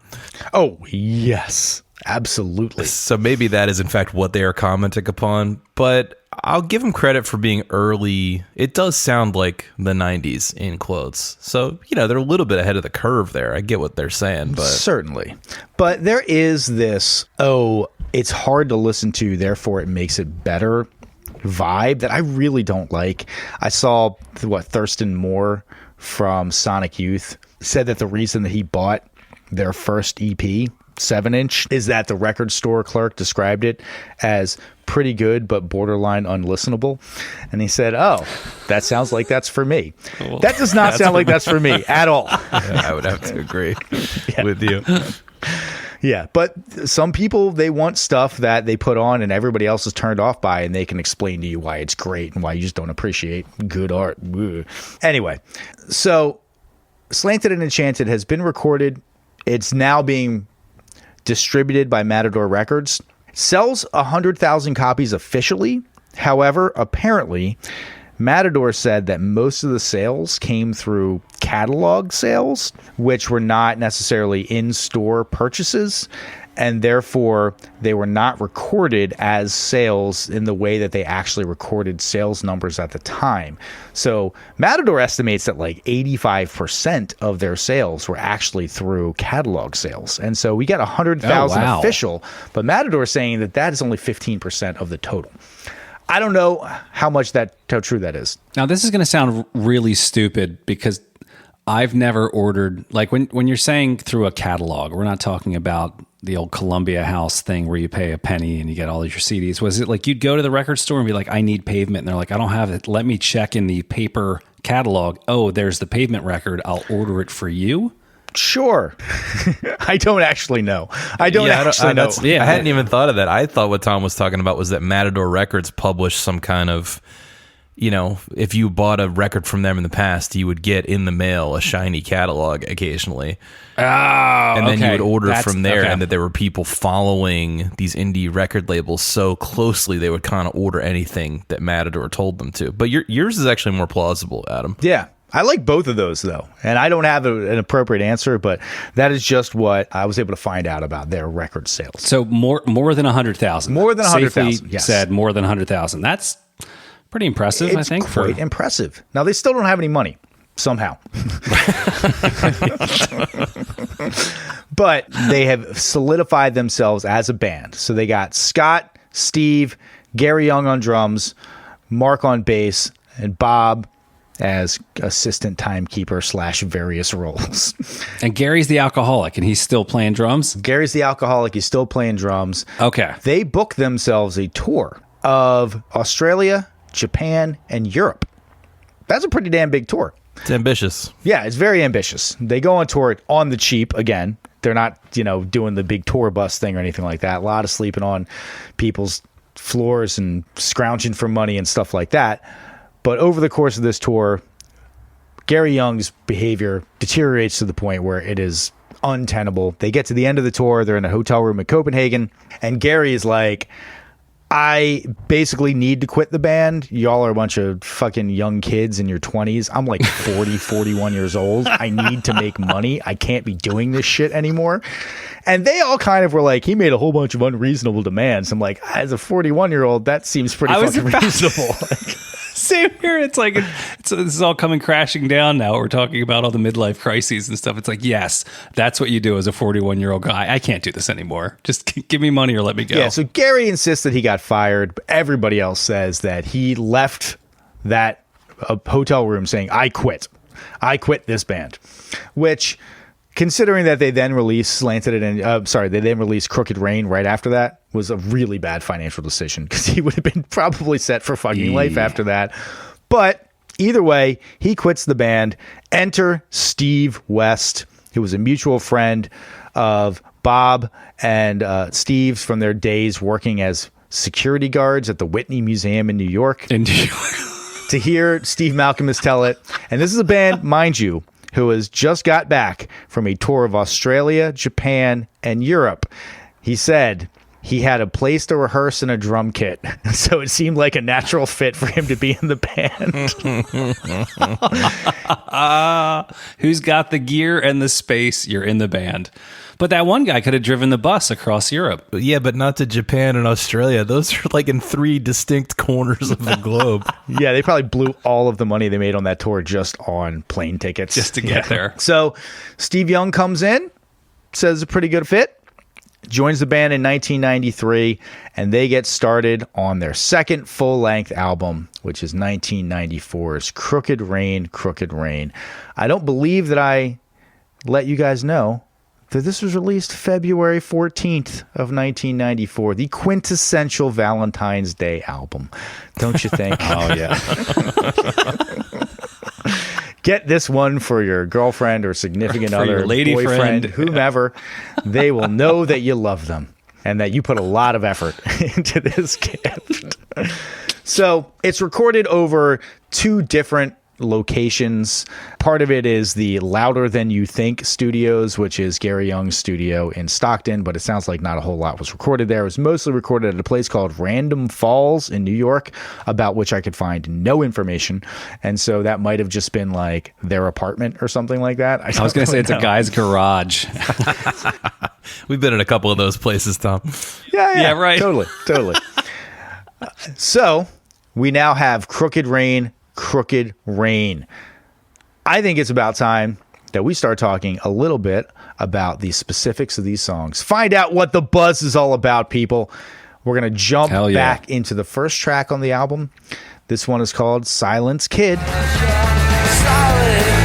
Oh, yes. Absolutely. So maybe that is in fact what they are commenting upon, but I'll give them credit for being early. It does sound like the 90s in quotes. So, they're a little bit ahead of the curve there. I get what they're saying, but certainly. But there is this, it's hard to listen to, therefore it makes it better vibe that I really don't like. I saw Thurston Moore from Sonic Youth said that the reason that he bought their first EP 7-inch is that the record store clerk described it as pretty good but borderline unlistenable, and he said, that sounds like that's for me. Well, that does not sound like that's for me at all. Yeah, I would have to agree with you. Yeah, but some people, they want stuff that they put on and everybody else is turned off by, and they can explain to you why it's great and why you just don't appreciate good art. Anyway, so Slanted and Enchanted has been recorded. It's now being distributed by Matador Records. Sells 100,000 copies officially. However, apparently, Matador said that most of the sales came through catalog sales, which were not necessarily in-store purchases, and therefore they were not recorded as sales in the way that they actually recorded sales numbers at the time. So Matador estimates that like 85% of their sales were actually through catalog sales. And so we got 100,000 official, but Matador is saying that that is only 15% of the total. I don't know how true that is. Now, this is going to sound really stupid because I've never ordered, like when you're saying through a catalog, we're not talking about the old Columbia House thing where you pay a penny and you get all of your CDs. Was it like you'd go to the record store and be like, I need Pavement. And they're like, I don't have it. Let me check in the paper catalog. Oh, there's the Pavement record. I'll order it for you. Sure. I don't actually know. I don't actually know. I hadn't even thought of that. I thought what Tom was talking about was that Matador Records published some kind of, if you bought a record from them in the past, you would get in the mail a shiny catalog occasionally. Oh, and then you would order from there, okay. And that there were people following these indie record labels so closely they would kind of order anything that Matador told them to. But yours is actually more plausible, Adam. Yeah. I like both of those, though. And I don't have an appropriate answer, but that is just what I was able to find out about their record sales. So more than 100,000. More than 100,000, Safely yes. said more than 100,000. That's pretty impressive, I think. It's quite impressive. Now, they still don't have any money, somehow. But they have solidified themselves as a band. So they got Scott, Steve, Gary Young on drums, Mark on bass, and Bob as assistant timekeeper / various roles. And Gary's the alcoholic, and he's still playing drums? Gary's the alcoholic. He's still playing drums. Okay. They booked themselves a tour of Australia, Japan, and Europe. That's a pretty damn big tour. It's ambitious. Yeah, it's very ambitious. They go on tour on the cheap again. They're not, doing the big tour bus thing or anything like that. A lot of sleeping on people's floors and scrounging for money and stuff like that. But over the course of this tour, Gary Young's behavior deteriorates to the point where it is untenable. They get to the end of the tour. They're in a hotel room in Copenhagen. And Gary is like, I basically need to quit the band. Y'all are a bunch of fucking young kids in your 20s. I'm like 40, 41 years old. I need to make money. I can't be doing this shit anymore. And they all kind of were like, he made a whole bunch of unreasonable demands. I'm like, as a 41-year-old, that seems pretty fucking reasonable. Same here. It's like this is all coming crashing down now. We're talking about all the midlife crises and stuff. It's like, yes, that's what you do as a 41-year-old guy. I can't do this anymore. Just give me money or let me go. Yeah, so Gary insists that he got fired, but everybody else says that he left that hotel room saying, I quit this band, which, considering that they then released they then released Crooked Rain right after that, was a really bad financial decision because he would have been probably set for fucking life after that. But either way, he quits the band. Enter Steve West, who was a mutual friend of Bob and Steve's from their days working as security guards at the Whitney Museum in New York. To hear Steve Malkmus tell it. And this is a band, mind you, who has just got back from a tour of Australia, Japan, and Europe. He said he had a place to rehearse and a drum kit, so it seemed like a natural fit for him to be in the band. Who's got the gear and the space? You're in the band. But that one guy could have driven the bus across Europe. Yeah, but not to Japan and Australia. Those are like in 3 distinct corners of the globe. Yeah, they probably blew all of the money they made on that tour just on plane tickets. Just to get there. So Steve Young comes in, says a pretty good fit, joins the band in 1993, and they get started on their second full-length album, which is 1994's Crooked Rain, Crooked Rain. I don't believe that I let you guys know that this was released February 14th of 1994, the quintessential Valentine's Day album. Don't you think? Oh, yeah. Get this one for your girlfriend or significant other, your lady boyfriend, friend. whomever. They will know that you love them and that you put a lot of effort into this gift. So it's recorded over 2 different locations. Part of it is the Louder Than You Think studios, which is Gary Young's studio in Stockton, but it sounds like not a whole lot was recorded there. It was mostly recorded at a place called Random Falls in New York, about which I could find no information. And so that might have just been like their apartment or something like that. I was going to say it's a guy's garage. We've been in a couple of those places, Tom. Yeah, right. Totally. So we now have Crooked Rain, Crooked Rain. I think it's about time that we start talking a little bit about the specifics of these songs. Find out what the buzz is all about, people. We're going to jump back into the first track on the album. This one is called Silence Kid. Silent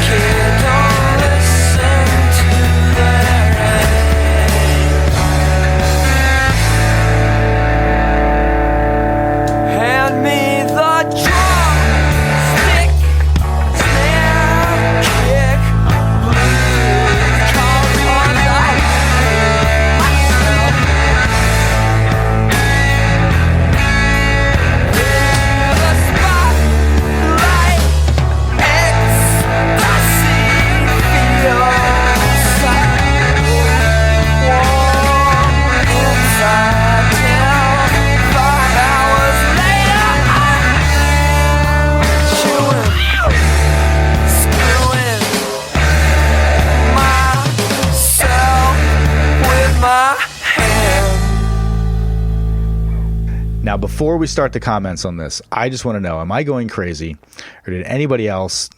kid, don't listen to their hand me the drum stick, snare, kick, blues, call on myself. In the spotlight, ecstasy. Now, before we start the comments on this, I just want to know, am I going crazy, or did anybody else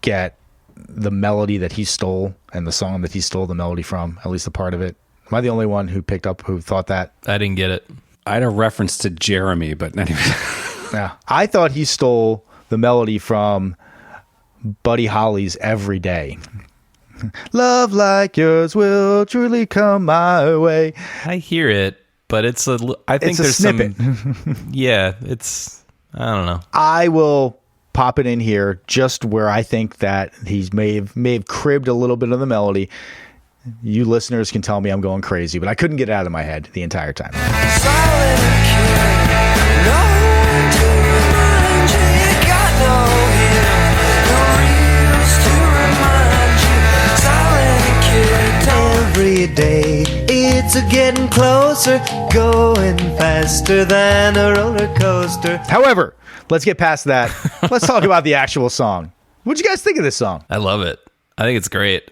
get the melody that he stole and the song that he stole the melody from, at least a part of it? Am I the only one who thought that? I didn't get it. I had a reference to Jeremy, but anyway. Yeah. I thought he stole the melody from Buddy Holly's Every Day. Love like yours will truly come my way. I hear it, but I think It's a there's snippet. Yeah, I don't know. I will pop it in here just where I think that he may have cribbed a little bit of the melody. You listeners can tell me I'm going crazy, but I couldn't get it out of my head the entire time. Silent kid, no one to remind you, you got no hero, no reels to remind you. Silent kid, every day it's a getting closer, going faster than a roller coaster. However, let's get past that. Let's talk about the actual song. What'd you guys think of this song? I love it. I think it's great.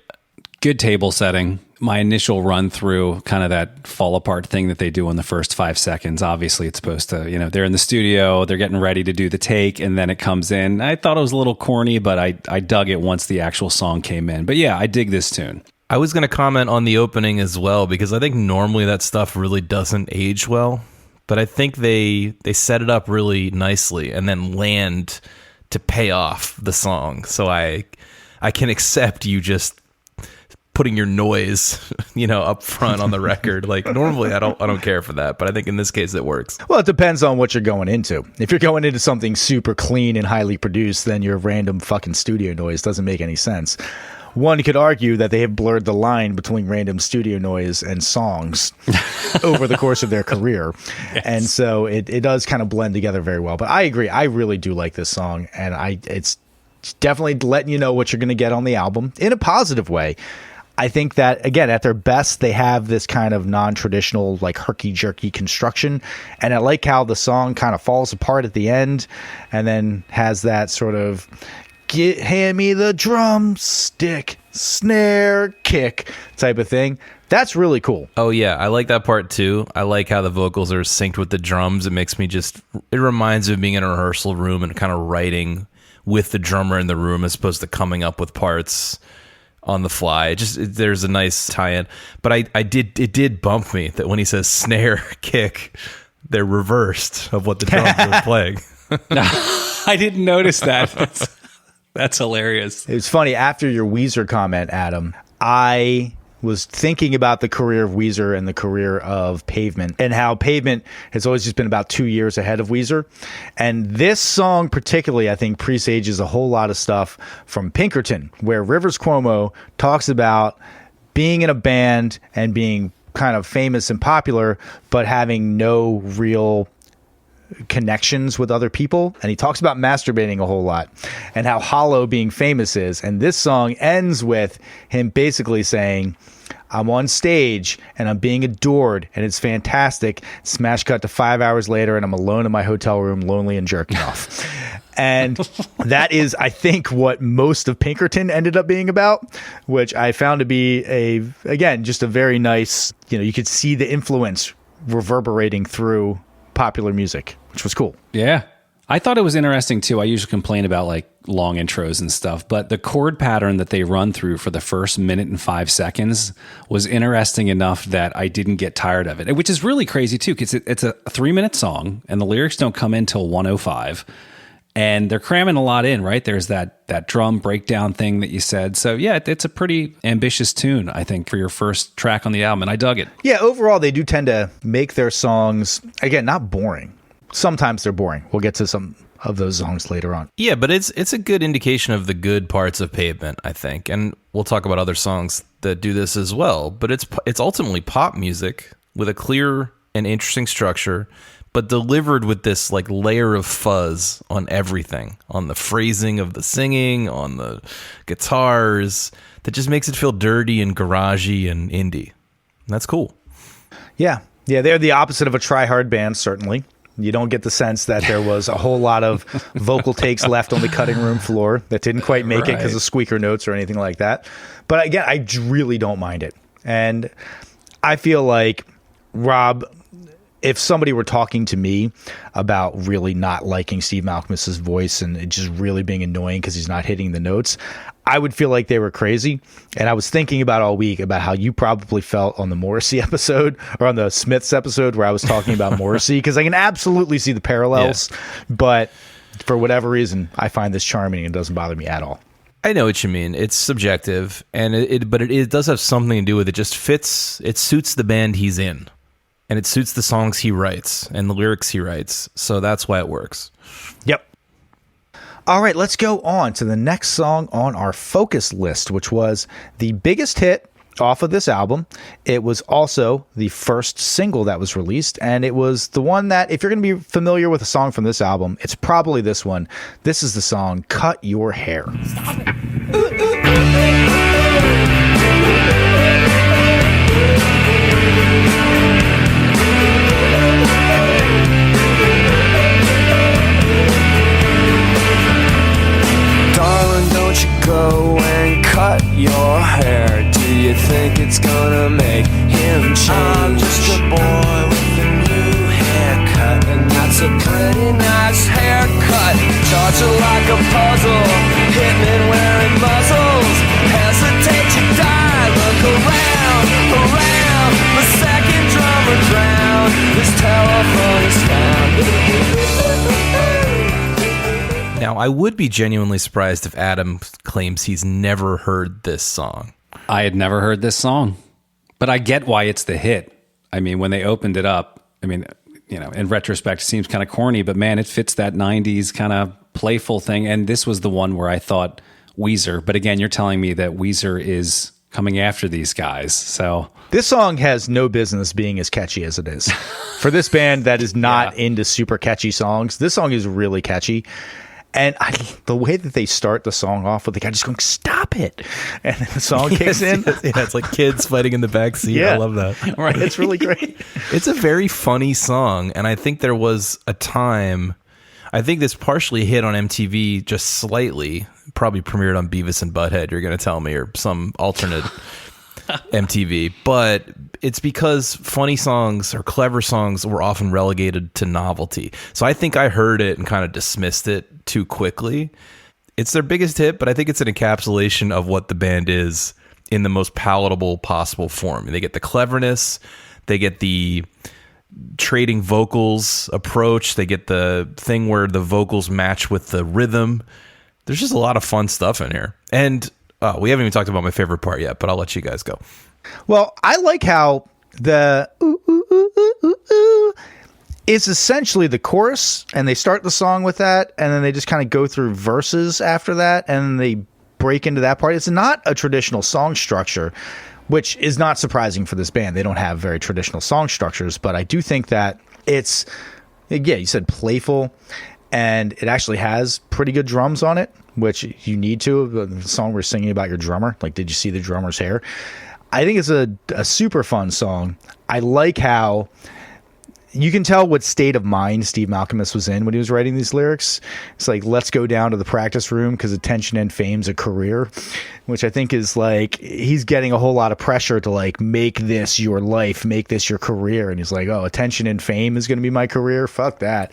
Good table setting. My initial run through, kind of that fall apart thing that they do in the first 5 seconds. Obviously, it's supposed to, they're in the studio, they're getting ready to do the take, and then it comes in. I thought it was a little corny, but I dug it once the actual song came in. But yeah, I dig this tune. I was going to comment on the opening as well, because I think normally that stuff really doesn't age well. But I think they set it up really nicely and then land to pay off the song. So I can accept you just putting your noise, up front on the record. Like normally I don't care for that, but I think in this case it works. Well, it depends on what you're going into. If you're going into something super clean and highly produced, then your random fucking studio noise doesn't make any sense. One could argue that they have blurred the line between random studio noise and songs over the course of their career. Yes. And so it does kind of blend together very well. But I agree. I really do like this song. And it's definitely letting you know what you're going to get on the album in a positive way. I think that, again, at their best, they have this kind of non-traditional, like herky-jerky construction. And I like how the song kind of falls apart at the end and then has that sort of hand me the drumstick, snare, kick type of thing. That's really cool. Oh, yeah. I like that part, too. I like how the vocals are synced with the drums. It makes me it reminds me of being in a rehearsal room and kind of writing with the drummer in the room as opposed to coming up with parts on the fly. There's a nice tie-in. But it did bump me that when he says snare, kick, they're reversed of what the drums are playing. I didn't notice that. That's hilarious. It was funny. After your Weezer comment, Adam, I was thinking about the career of Weezer and the career of Pavement and how Pavement has always just been about 2 years ahead of Weezer. And this song particularly, I think, presages a whole lot of stuff from Pinkerton, where Rivers Cuomo talks about being in a band and being kind of famous and popular, but having no real connections with other people. And he talks about masturbating a whole lot and how hollow being famous is. And this song ends with him basically saying, I'm on stage and I'm being adored and it's fantastic. Smash cut to 5 hours later and I'm alone in my hotel room, lonely and jerking off. And that is, I think, what most of Pinkerton ended up being about, which I found to be again, just a very nice, you could see the influence reverberating through popular music, which was cool. Yeah. I thought it was interesting too. I usually complain about like long intros and stuff, but the chord pattern that they run through for the first minute and 5 seconds was interesting enough that I didn't get tired of it, which is really crazy too, because it's a 3-minute song and the lyrics don't come in till 1:05. And they're cramming a lot in, right? There's that drum breakdown thing that you said. So yeah, it's a pretty ambitious tune, I think, for your first track on the album, and I dug it. Yeah, overall, they do tend to make their songs, again, not boring. Sometimes they're boring. We'll get to some of those songs later on. Yeah, but it's a good indication of the good parts of Pavement, I think. And we'll talk about other songs that do this as well. But it's ultimately pop music with a clear and interesting structure, but delivered with this like layer of fuzz on everything, on the phrasing of the singing, on the guitars, that just makes it feel dirty and garagey and indie. And that's cool. Yeah, they're the opposite of a try-hard band, certainly. You don't get the sense that there was a whole lot of vocal takes left on the cutting room floor that didn't quite make it because of squeaker notes or anything like that. But again, I really don't mind it. And I feel like Rob if somebody were talking to me about really not liking Steve Malkmus's voice and it just really being annoying because he's not hitting the notes, I would feel like they were crazy. And I was thinking about all week about how you probably felt on the Morrissey episode or on the Smiths episode where I was talking about Morrissey, because I can absolutely see the parallels. Yeah. But for whatever reason, I find this charming and it doesn't bother me at all. I know what you mean. It's subjective, and but it does have something to do with it. Just fits. It suits the band he's in, and it suits the songs he writes and the lyrics he writes. So that's why it works. Yep. All right, let's go on to the next song on our focus list, which was the biggest hit off of this album. It was also the first single that was released, and it was the one that, if you're going to be familiar with a song from this album, it's probably this one. This is the song Cut Your Hair. Stop it. Darling, don't you go and cut your hair. Do you think it's gonna make him change? I'm just a boy with a new haircut, and that's a pretty nice haircut. Torture like a puzzle, hitmen wearing muzzles. Hesitate to die, look around, around. The second drummer drowned, this telephone is found. Now, I would be genuinely surprised if Adam claims he's never heard this song. I had never heard this song, but I get why it's the hit. I mean, when they opened it up, I mean, you know, in retrospect, it seems kind of corny, but man, it fits that 90s kind of playful thing. And this was the one where I thought Weezer, but again, you're telling me that Weezer is coming after these guys. So this song has no business being as catchy as it is. For this band that is not into super catchy songs, this song is really catchy. And the way that they start the song off with the guy just going, "Stop it," and then the song kicks in. Yeah, it's like kids fighting in the backseat. Yeah. I love that. Right, it's really great. It's a very funny song, and I think there was a time. I think this partially hit on MTV just slightly. Probably premiered on Beavis and Butthead. You're going to tell me, or some alternate MTV, but it's because funny songs or clever songs were often relegated to novelty. So I think I heard it and kind of dismissed it too quickly. It's their biggest hit, but I think it's an encapsulation of what the band is in the most palatable possible form. They get the cleverness, they get the trading vocals approach, they get the thing where the vocals match with the rhythm. There's just a lot of fun stuff in here. And we haven't even talked about my favorite part yet, but I'll let you guys go. Well, I like how the ooh, ooh, ooh, ooh, ooh, ooh is essentially the chorus, and they start the song with that, and then they just kind of go through verses after that, and they break into that part. It's not a traditional song structure, which is not surprising for this band. They don't have very traditional song structures, but I do think that it's, yeah, you said playful, and it actually has pretty good drums on it, which you need to. The song we're singing about your drummer, like, did you see the drummer's hair? I think it's a super fun song. I like how you can tell what state of mind Steve Malkmus was in when he was writing these lyrics. It's like, let's go down to the practice room because attention and fame's a career, which I think is like, he's getting a whole lot of pressure to like, make this your life, make this your career. And he's like, oh, attention and fame is going to be my career? Fuck that.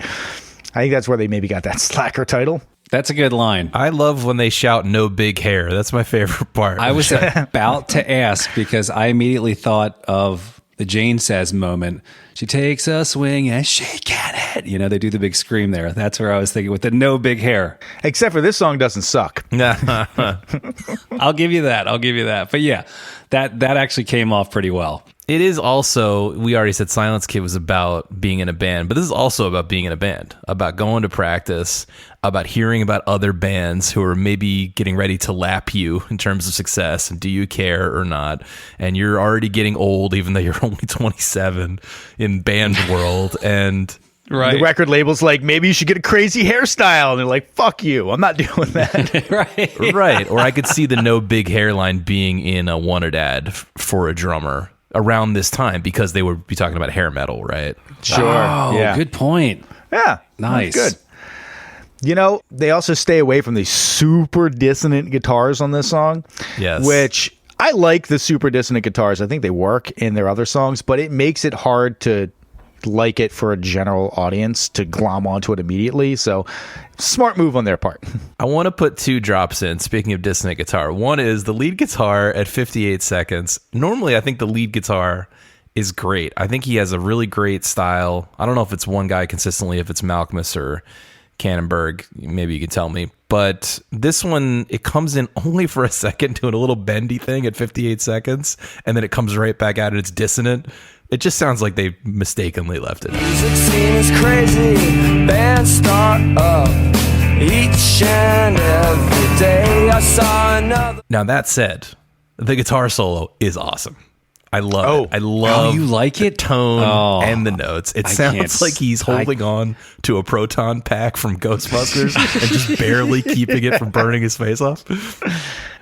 I think that's where they maybe got that slacker title. that's a good line. I love when they shout "no big hair." That's my favorite part. I was about to ask because I immediately thought of the Jane Says moment. She takes a swing and she can hit. You know, they do the big scream there. That's where I was thinking with the no big hair. Except for this song doesn't suck. I'll give you that. But yeah, that actually came off pretty well. It is also, we already said Silence Kid was about being in a band, but this is also about being in a band, about going to practice, about hearing about other bands who are maybe getting ready to lap you in terms of success, and do you care or not? And you're already getting old, even though you're only 27 in band world. And right. The record label's like, maybe you should get a crazy hairstyle. And they're like, fuck you, I'm not doing that. Right. Right. Or I could see the no big hairline being in a Wanted ad for a drummer around this time, because they would be talking about hair metal, right? Sure. Oh, yeah. good point. Yeah. Nice. Good. You know, they also stay away from these super dissonant guitars on this song. Yes. Which I like the super dissonant guitars. I think they work in their other songs, but it makes it hard to like it for a general audience to glom onto it immediately. So smart move on their part. I want to put 2 drops in. Speaking of dissonant guitar, one is the lead guitar at 58 seconds. Normally, I think the lead guitar is great. I think he has a really great style. I don't know if it's one guy consistently, if it's Malkmus or Cannonberg. Maybe you can tell me. But this one, it comes in only for a second, doing a little bendy thing at 58 seconds, and then it comes right back out and it's dissonant. It just sounds like they mistakenly left it. Music scene is crazy, bands start up each and every day. I saw another. Now, that said, the guitar solo is awesome. I love it. I love you like the it? tone and the notes. It sounds like he's I- holding on to a proton pack from Ghostbusters and just barely keeping it from burning his face off.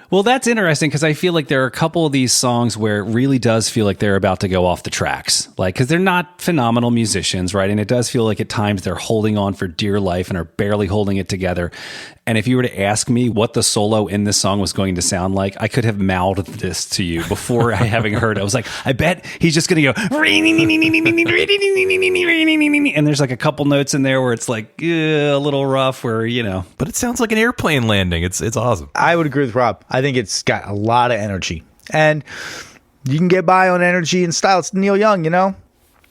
Well, that's interesting because I feel like there are a couple of these songs where it really does feel like they're about to go off the tracks. Like, because they're not phenomenal musicians, right? And it does feel like at times they're holding on for dear life and are barely holding it together. And if you were to ask me what the solo in this song was going to sound like, I could have mouthed this to you before having heard it. I was like, I bet he's just going to go, and there's like a couple notes in there where it's like a little rough where, you know. But it sounds like an airplane landing. It's awesome. I would agree with Rob. I think it's got a lot of energy. And you can get by on energy and style. It's Neil Young, you know?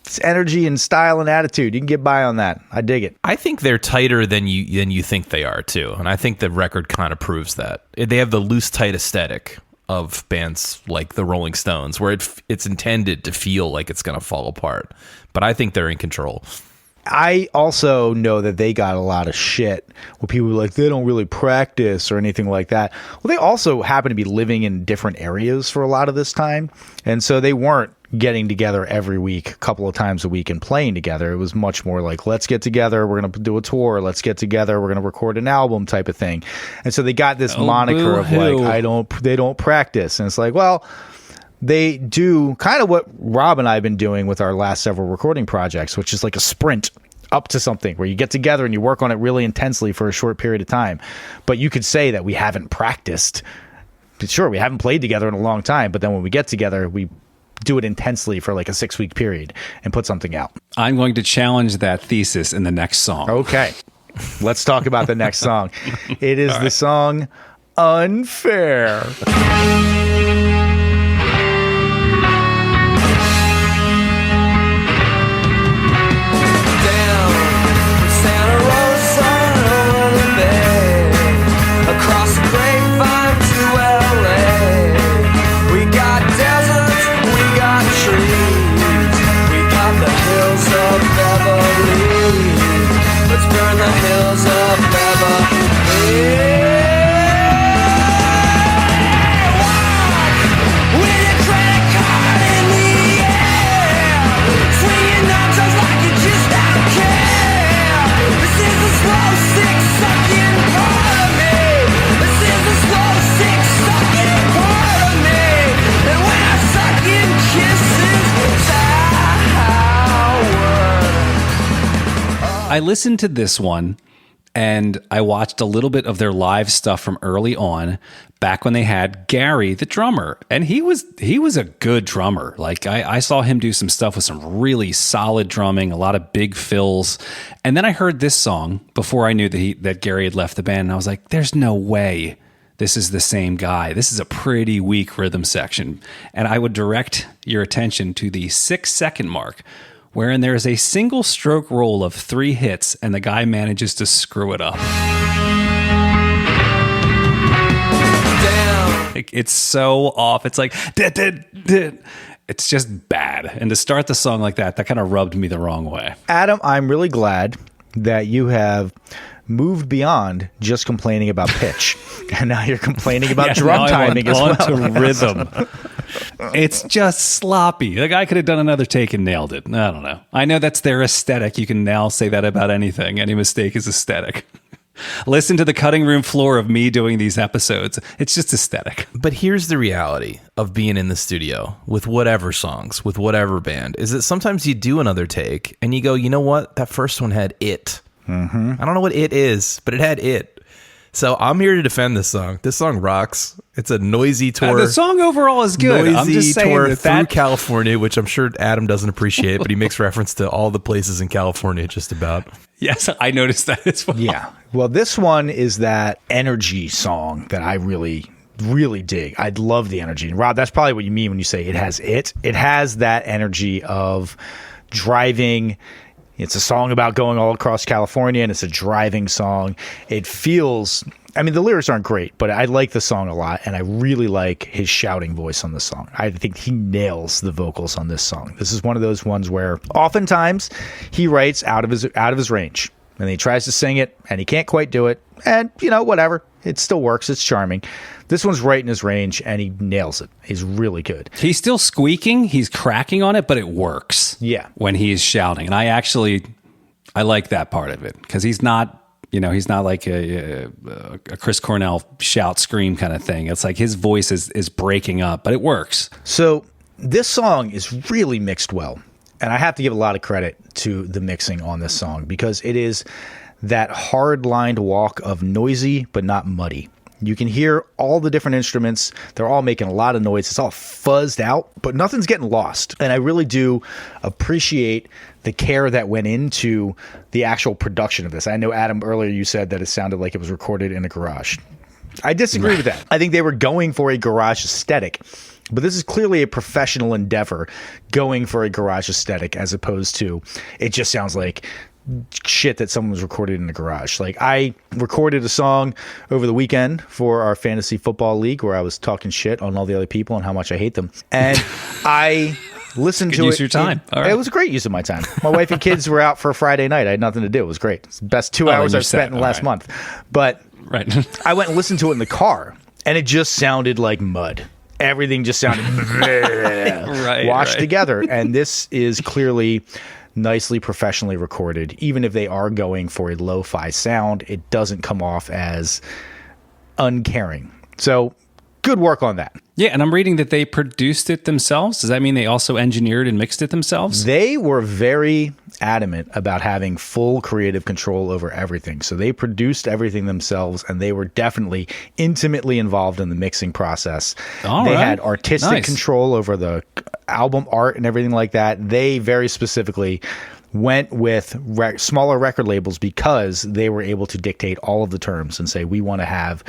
It's energy and style and attitude. You can get by on that. I dig it. I think they're tighter than you think they are too, and I think the record kind of proves that. They have the loose, tight aesthetic of bands like the Rolling Stones, where it's intended to feel like it's going to fall apart. But I think they're in control. I also know that they got a lot of shit where people were like, they don't really practice or anything like that. Well, they also happen to be living in different areas for a lot of this time. And so they weren't getting together every week, a couple of times a week and playing together. It was much more like, let's get together. We're going to do a tour. Let's get together. We're going to record an album type of thing. And so they got this moniker of like, they don't practice. And it's like, well, they do kind of what Rob and I have been doing with our last several recording projects, which is like a sprint up to something where you get together and you work on it really intensely for a short period of time. But you could say that we haven't practiced. Sure, we haven't played together in a long time, but then when we get together, we do it intensely for like a 6-week period and put something out. I'm going to challenge that thesis in the next song. Okay, let's talk about the next song. It is the song Unfair. Burn the hills of Beverly. With your credit card in the air, swinging nachos like you just don't care. This is the slow, sick, sucking part of me. This is the slow, sick, sucking part of me. And when I suck in kisses, sour. I listened to this one and I watched a little bit of their live stuff from early on, back when they had Gary, the drummer. And he was a good drummer. Like I saw him do some stuff with some really solid drumming, a lot of big fills. And then I heard this song before I knew that Gary had left the band. And I was like, there's no way this is the same guy. This is a pretty weak rhythm section. And I would direct your attention to the 6-second mark, wherein there is a single stroke roll of 3 hits and the guy manages to screw it up. It's so off. It's like, it's just bad. And to start the song like that kind of rubbed me the wrong way. Adam, I'm really glad that you have moved beyond just complaining about pitch. And now you're complaining about drum timing as well. To rhythm. It's just sloppy. The guy could have done another take and nailed it. I don't know. I know that's their aesthetic. You can now say that about anything. Any mistake is aesthetic. Listen to the cutting room floor of me doing these episodes. It's just aesthetic. But here's the reality of being in the studio with whatever songs, with whatever band, is that sometimes you do another take and you go, you know what? That first one had it. Mm-hmm. I don't know what it is, but it had it. So I'm here to defend this song. This song rocks. It's a noisy tour. The song overall is good. Noisy I'm just saying tour that through California, which I'm sure Adam doesn't appreciate, but he makes reference to all the places in California just about. Yes, I noticed that as well. Yeah. Well, this one is that energy song that I really dig. I love the energy. And Rob, that's probably what you mean when you say it has it. It has that energy of driving. It's a song about going all across California, and it's a driving song. It feels, I mean, the lyrics aren't great, but I like the song a lot, and I really like his shouting voice on the song. I think he nails the vocals on this song. This is one of those ones where oftentimes he writes out of his range, and he tries to sing it, and he can't quite do it, and, you know, whatever. It still works. It's charming. This one's right in his range, and he nails it. He's really good. He's still squeaking. He's cracking on it, but it works. Yeah. When he's shouting. And I like that part of it because he's not like a Chris Cornell shout scream kind of thing. It's like his voice is breaking up, but it works. So this song is really mixed well. And I have to give a lot of credit to the mixing on this song because it is that hard-lined walk of noisy but not muddy. You can hear all the different instruments. They're all making a lot of noise. It's all fuzzed out, but nothing's getting lost. And I really do appreciate the care that went into the actual production of this. I know, Adam, earlier you said that it sounded like it was recorded in a garage. I disagree with that. I think they were going for a garage aesthetic, but this is clearly a professional endeavor going for a garage aesthetic as opposed to it just sounds like shit that someone was recorded in the garage. Like, I recorded a song over the weekend for our fantasy football league where I was talking shit on all the other people and how much I hate them. And I listened to it. Use of your time. All right. It was a great use of my time. My wife and kids were out for a Friday night. I had nothing to do. It was great. It's the best 2 hours I've spent in the last month. But right. I went and listened to it in the car, and it just sounded like mud. Everything just sounded washed together. And this is clearly nicely professionally recorded. Even if they are going for a lo-fi sound, it doesn't come off as uncaring. So good work on that. Yeah, and I'm reading that they produced it themselves. Does that mean they also engineered and mixed it themselves? They were very adamant about having full creative control over everything. So they produced everything themselves, and they were definitely intimately involved in the mixing process. They had artistic control over the album art and everything like that. They very specifically went with smaller record labels because they were able to dictate all of the terms and say, we want to have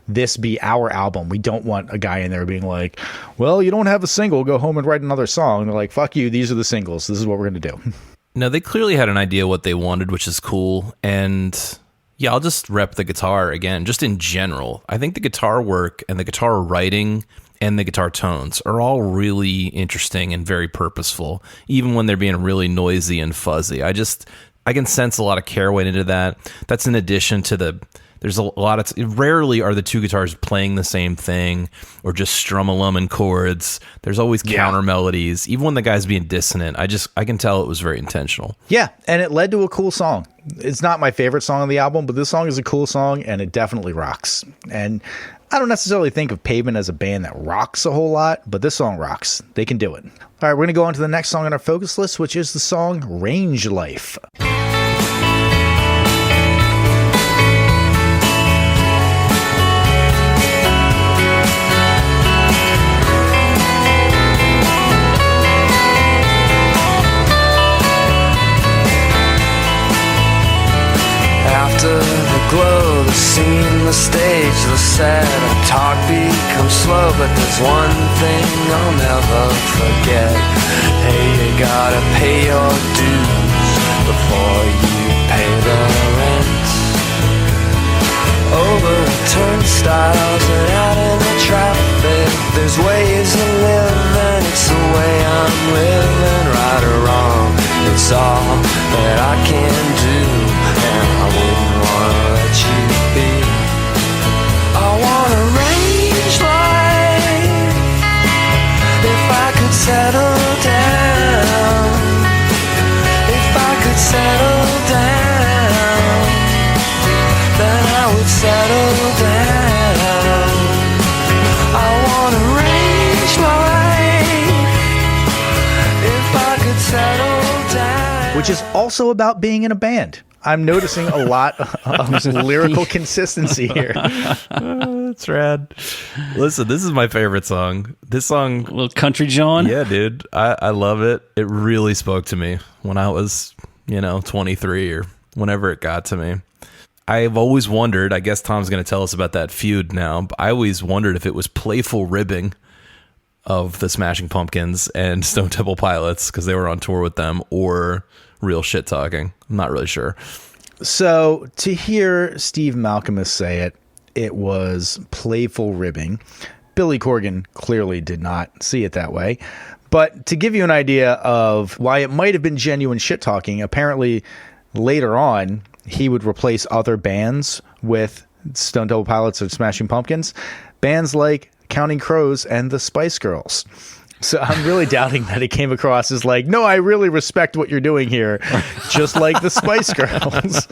this be our album. We don't want a guy in there being like, well, you don't have a single, go home and write another song. And they're like, fuck you, these are the singles. This is what we're going to do. No, they clearly had an idea what they wanted, which is cool. And yeah, I'll just rep the guitar again, just in general. I think the guitar work and the guitar writing and the guitar tones are all really interesting and very purposeful, even when they're being really noisy and fuzzy. I can sense a lot of care went into that. That's in addition to there's a lot of, rarely are the two guitars playing the same thing or just strum-a-lumming chords. There's always counter melodies. Even when the guy's being dissonant, I can tell it was very intentional. Yeah, and it led to a cool song. It's not my favorite song on the album, but this song is a cool song, and it definitely rocks. And I don't necessarily think of Pavement as a band that rocks a whole lot, but this song rocks. They can do it. All right, we're going to go on to the next song on our focus list, which is the song Range Life. After the glow, the scene, the stage, the set, talk becomes slow, but there's one thing I'll never forget. Hey, you gotta pay your dues before you pay the rent. Over the turnstiles and out in the traffic, there's ways to live, and it's the way I'm living. Right or wrong, it's all that I can do, and I wouldn't wanna let you be. I want a range life. If I could settle down, if I could settle down, then I would settle down. I want a range life. If I could settle down. Which is also about being in a band. I'm noticing a lot of lyrical consistency here. That's rad. Listen, this is my favorite song. This song, Little country John. yeah, dude, I love it. It really spoke to me when I was, 23 or whenever it got to me. I've always wondered, I guess Tom's going to tell us about that feud now, but I always wondered if it was playful ribbing of the Smashing Pumpkins and Stone Temple Pilots because they were on tour with them, or real shit talking. I'm not really sure. So to hear Steve Malkmus say it, it was playful ribbing. Billy Corgan clearly did not see it that way. But to give you an idea of why it might have been genuine shit talking, apparently later on he would replace other bands with Stone Temple Pilots or Smashing Pumpkins, bands like Counting Crows and the Spice Girls. So I'm really doubting that it came across as like, no, I really respect what you're doing here, just like the Spice Girls.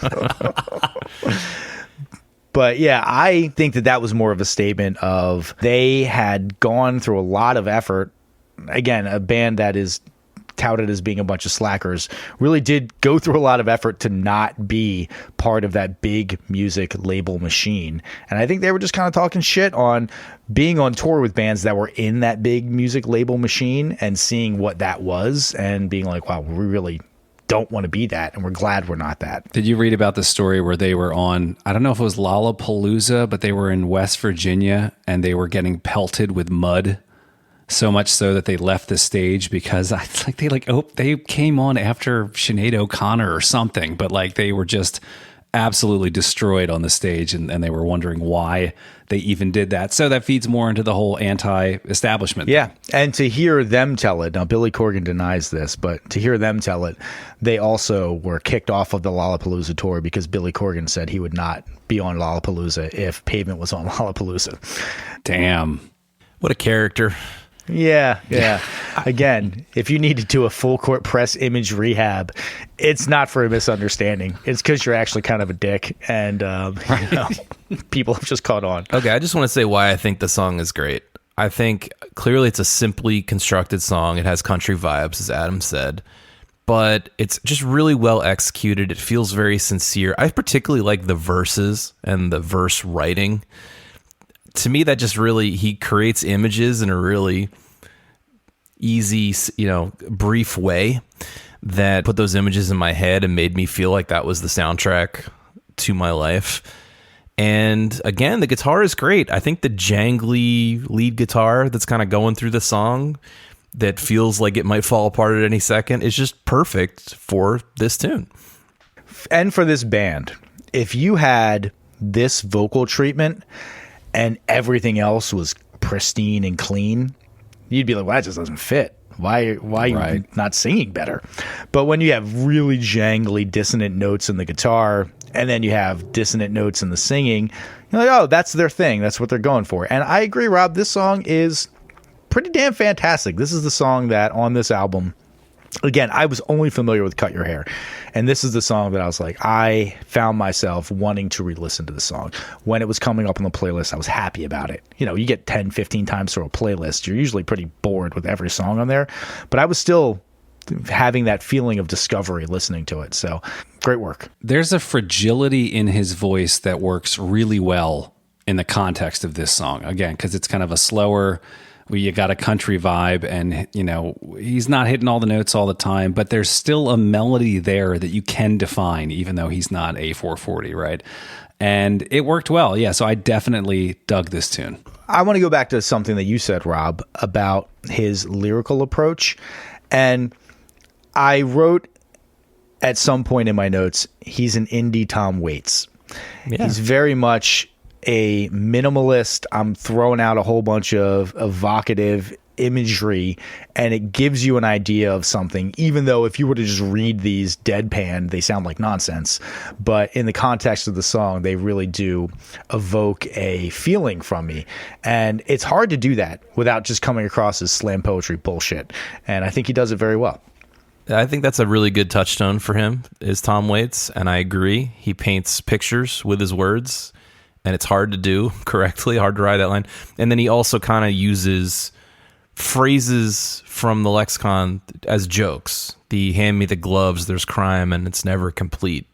But yeah, I think that was more of a statement of they had gone through a lot of effort. Again, a band that is touted as being a bunch of slackers really did go through a lot of effort to not be part of that big music label machine. And I think they were just kind of talking shit on being on tour with bands that were in that big music label machine and seeing what that was and being like, wow, we really don't want to be that, and we're glad we're not that. Did you read about the story where they were on, I don't know if it was Lollapalooza, but they were in West Virginia and they were getting pelted with mud, so much so that they left the stage because they came on after Sinead O'Connor or something, but like they were just absolutely destroyed on the stage, and they were wondering why they even did that. So that feeds more into the whole anti-establishment thing. Yeah, and to hear them tell it, now Billy Corgan denies this, but to hear them tell it, they also were kicked off of the Lollapalooza tour because Billy Corgan said he would not be on Lollapalooza if Pavement was on Lollapalooza. Damn. What a character. Yeah. Again, if you need to do a full court press image rehab, it's not for a misunderstanding. It's because you're actually kind of a dick, and people have just caught on. Okay, I just want to say why I think the song is great. I think clearly it's a simply constructed song. It has country vibes, as Adam said, but it's just really well executed. It feels very sincere. I particularly like the verses and the verse writing. To me, that just really, he creates images in a really easy, brief way that put those images in my head and made me feel like that was the soundtrack to my life. And again, the guitar is great. I think the jangly lead guitar that's kind of going through the song that feels like it might fall apart at any second is just perfect for this tune. And for this band, if you had this vocal treatment and everything else was pristine and clean, you'd be like, well, that just doesn't fit. Why are you not singing better? But when you have really jangly, dissonant notes in the guitar, and then you have dissonant notes in the singing, you're like, oh, that's their thing. That's what they're going for. And I agree, Rob, this song is pretty damn fantastic. This is the song that on this album, again, I was only familiar with Cut Your Hair. And this is the song that I was like, I found myself wanting to re-listen to the song. When it was coming up on the playlist, I was happy about it. You get 10, 15 times through a playlist. You're usually pretty bored with every song on there. But I was still having that feeling of discovery listening to it. So great work. There's a fragility in his voice that works really well in the context of this song. Again, because it's kind of a slower, where you got a country vibe, and he's not hitting all the notes all the time, but there's still a melody there that you can define, even though he's not a 440, right? And it worked well. Yeah, so I definitely dug this tune. I want to go back to something that you said, Rob, about his lyrical approach. And I wrote at some point in my notes, he's an indie Tom Waits. Yeah. He's very much a minimalist. I'm throwing out a whole bunch of evocative imagery, and it gives you an idea of something, even though if you were to just read these deadpan, they sound like nonsense. But in the context of the song, they really do evoke a feeling from me. And it's hard to do that without just coming across as slam poetry bullshit. And I think he does it very well. I think that's a really good touchstone for him, is Tom Waits, and I agree. He paints pictures with his words, and it's hard to do correctly, hard to write that line. And then he also kind of uses phrases from the lexicon as jokes. The hand me the gloves, there's crime, and it's never complete.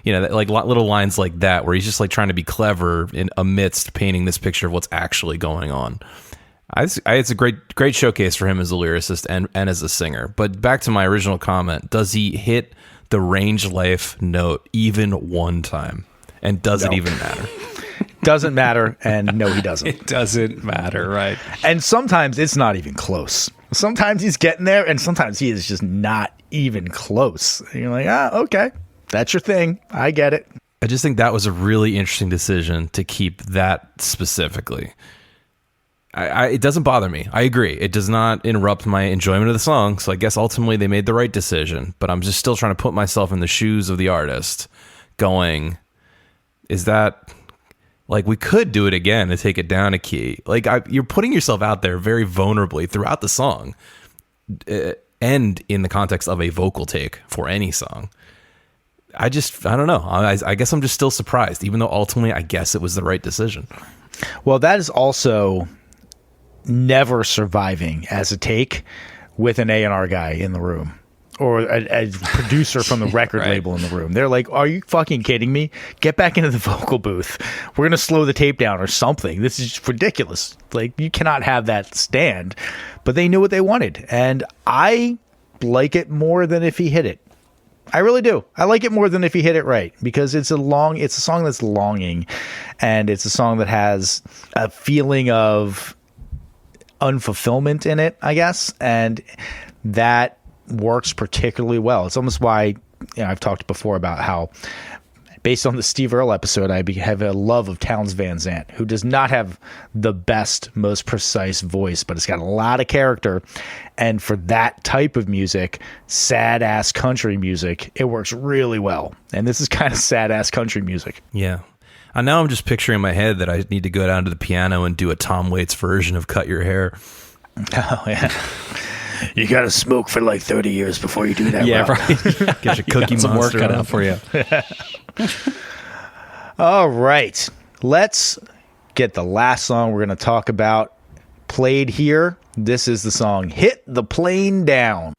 You know, like little lines like that where he's just like trying to be clever in amidst painting this picture of what's actually going on. It's a great showcase for him as a lyricist and as a singer. But back to my original comment, does he hit the range life note even one time? And does it even matter? Doesn't matter, and no, he doesn't. It doesn't matter, right? And sometimes it's not even close. Sometimes he's getting there, and sometimes he is just not even close. And you're like, okay, that's your thing. I get it. I just think that was a really interesting decision to keep that specifically. It doesn't bother me. I agree. It does not interrupt my enjoyment of the song, so I guess ultimately they made the right decision, but I'm just still trying to put myself in the shoes of the artist going, is that... Like, we could do it again and take it down a key. Like, you're putting yourself out there very vulnerably throughout the song, and in the context of a vocal take for any song. I don't know. I guess I'm just still surprised, even though ultimately I guess it was the right decision. Well, that is also never surviving as a take with an A&R guy in the room. Or a producer from the record Right. label in the room. They're like, are you fucking kidding me? Get back into the vocal booth. We're going to slow the tape down or something. This is ridiculous. Like, you cannot have that stand. But they knew what they wanted. And I like it more than if he hit it. I really do. I like it more than if he hit it right. Because it's a song that's longing. And it's a song that has a feeling of unfulfillment in it, I guess. And that works particularly well. It's almost why, I've talked before about how, based on the Steve Earle episode, I have a love of Townes Van Zandt, who does not have the best, most precise voice, but it's got a lot of character. And for that type of music, sad ass country music, it works really well. And this is kind of sad ass country music. Yeah. And now I'm just picturing in my head that I need to go down to the piano and do a Tom Waits version of Cut Your Hair. Oh, yeah. You got to smoke for like 30 years before you do that. Yeah, Rob. right. Get your Cookie Some work Monster cut on. out for you. All right. Let's get the last song we're going to talk about played here. This is the song Hit the Plane Down.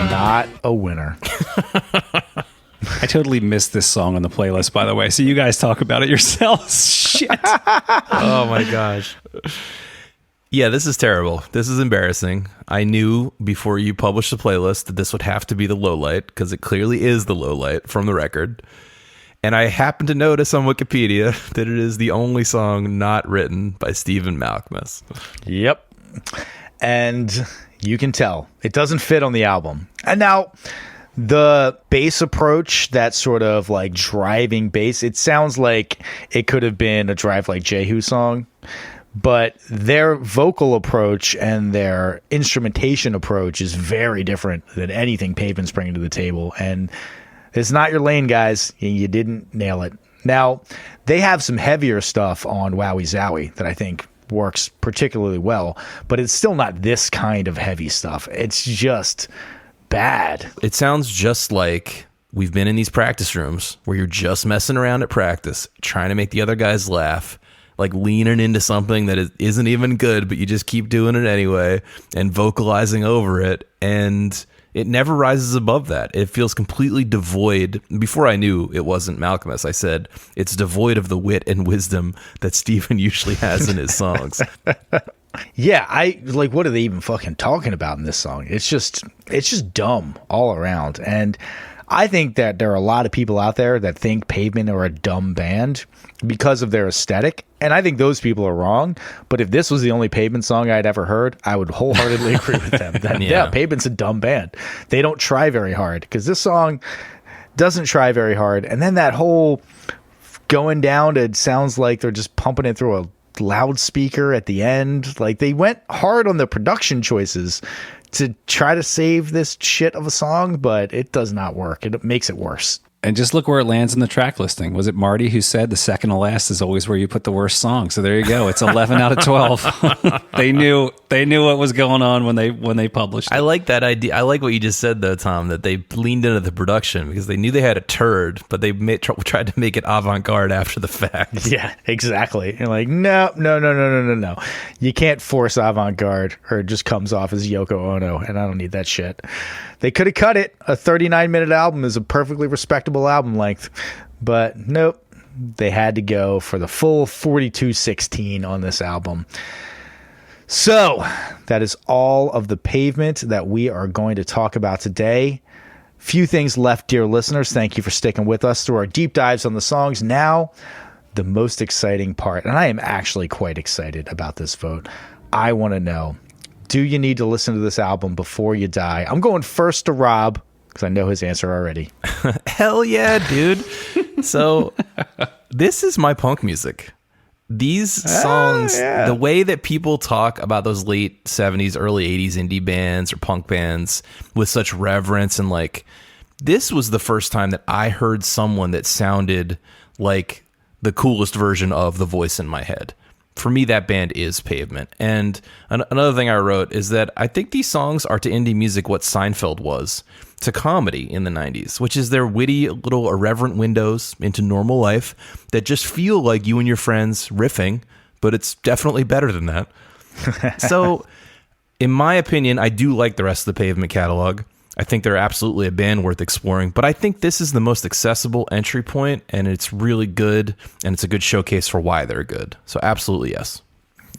Not a winner. I totally missed this song on the playlist, by the way. So you guys talk about it yourselves. Shit. Oh my gosh. Yeah, this is terrible. This is embarrassing. I knew before you published the playlist that this would have to be the low light, because it clearly is the low light from the record. And I happened to notice on Wikipedia that it is the only song not written by Stephen Malkmus. Yep. And you can tell it doesn't fit on the album. And now the bass approach, that sort of like driving bass, it sounds like it could have been a Drive Like Jehu song, but their vocal approach and their instrumentation approach is very different than anything Pavement's bringing to the table. And it's not your lane, guys. You didn't nail it. Now, they have some heavier stuff on Wowie Zowie that I think works particularly well, but it's still not this kind of heavy stuff. It's just bad. It sounds just like we've been in these practice rooms where you're just messing around at practice, trying to make the other guys laugh, like leaning into something that isn't even good, but you just keep doing it anyway and vocalizing over it. And it never rises above that. It feels completely devoid. Before I knew it wasn't Malkmus, I said it's devoid of the wit and wisdom that Stephen usually has in his songs. Yeah, I like, what are they even fucking talking about in this song? It's just dumb all around. And I think that there are a lot of people out there that think Pavement are a dumb band because of their aesthetic, and I think those people are wrong. But if this was the only Pavement song I'd ever heard, I would wholeheartedly agree with them. That, yeah, Pavement's a dumb band. They don't try very hard, because this song doesn't try very hard. And then that whole going down, it sounds like they're just pumping it through a loudspeaker at the end. Like, they went hard on the production choices to try to save this shit of a song, but it does not work. It makes it worse. And just look where it lands in the track listing. Was it Marty who said the second to last is always where you put the worst song? So there you go. It's 11 out of 12. They knew what was going on when they published it. I like that idea. I like what you just said, though, Tom, that they leaned into the production because they knew they had a turd, but they tried to make it avant-garde after the fact. Yeah, exactly. You're like, no. You can't force avant-garde, or it just comes off as Yoko Ono, and I don't need that shit. They could have cut it. A 39-minute album is a perfectly respectable album length, but nope. They had to go for the full 42:16 on this album. So that is all of the Pavement that we are going to talk about today. Few things left, dear listeners. Thank you for sticking with us through our deep dives on the songs. Now, the most exciting part, and I am actually quite excited about this vote. I want to know, do you need to listen to this album before you die? I'm going first to Rob, because I know his answer already. Hell yeah, dude. So this is my punk music. These songs, the way that people talk about those late 70s, early 80s indie bands or punk bands with such reverence, and like, this was the first time that I heard someone that sounded like the coolest version of the voice in my head. For me, that band is Pavement. And another thing I wrote is that I think these songs are to indie music what Seinfeld was to comedy in the 90s, which is their witty, little irreverent windows into normal life that just feel like you and your friends riffing, but it's definitely better than that. So, in my opinion, I do like the rest of the Pavement catalog. I think they're absolutely a band worth exploring, but I think this is the most accessible entry point, and it's really good, and it's a good showcase for why they're good. So absolutely yes.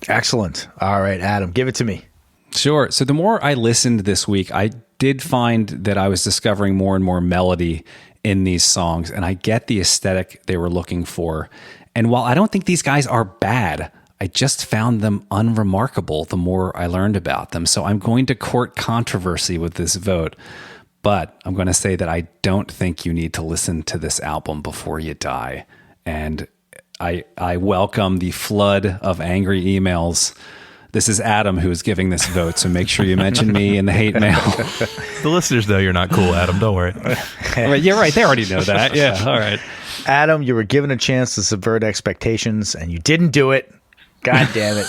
Excellent. All right, Adam, give it to me. Sure. So the more I listened this week, I did find that I was discovering more and more melody in these songs, and I get the aesthetic they were looking for. And while I don't think these guys are bad, I just found them unremarkable the more I learned about them. So I'm going to court controversy with this vote, but I'm going to say that I don't think you need to listen to this album before you die. And I welcome the flood of angry emails. This is Adam who is giving this vote, so make sure you mention me in the hate mail. The listeners know you're not cool, Adam. Don't worry. Right, you're right. They already know that. Yeah. All right. Adam, you were given a chance to subvert expectations, and you didn't do it. God damn it.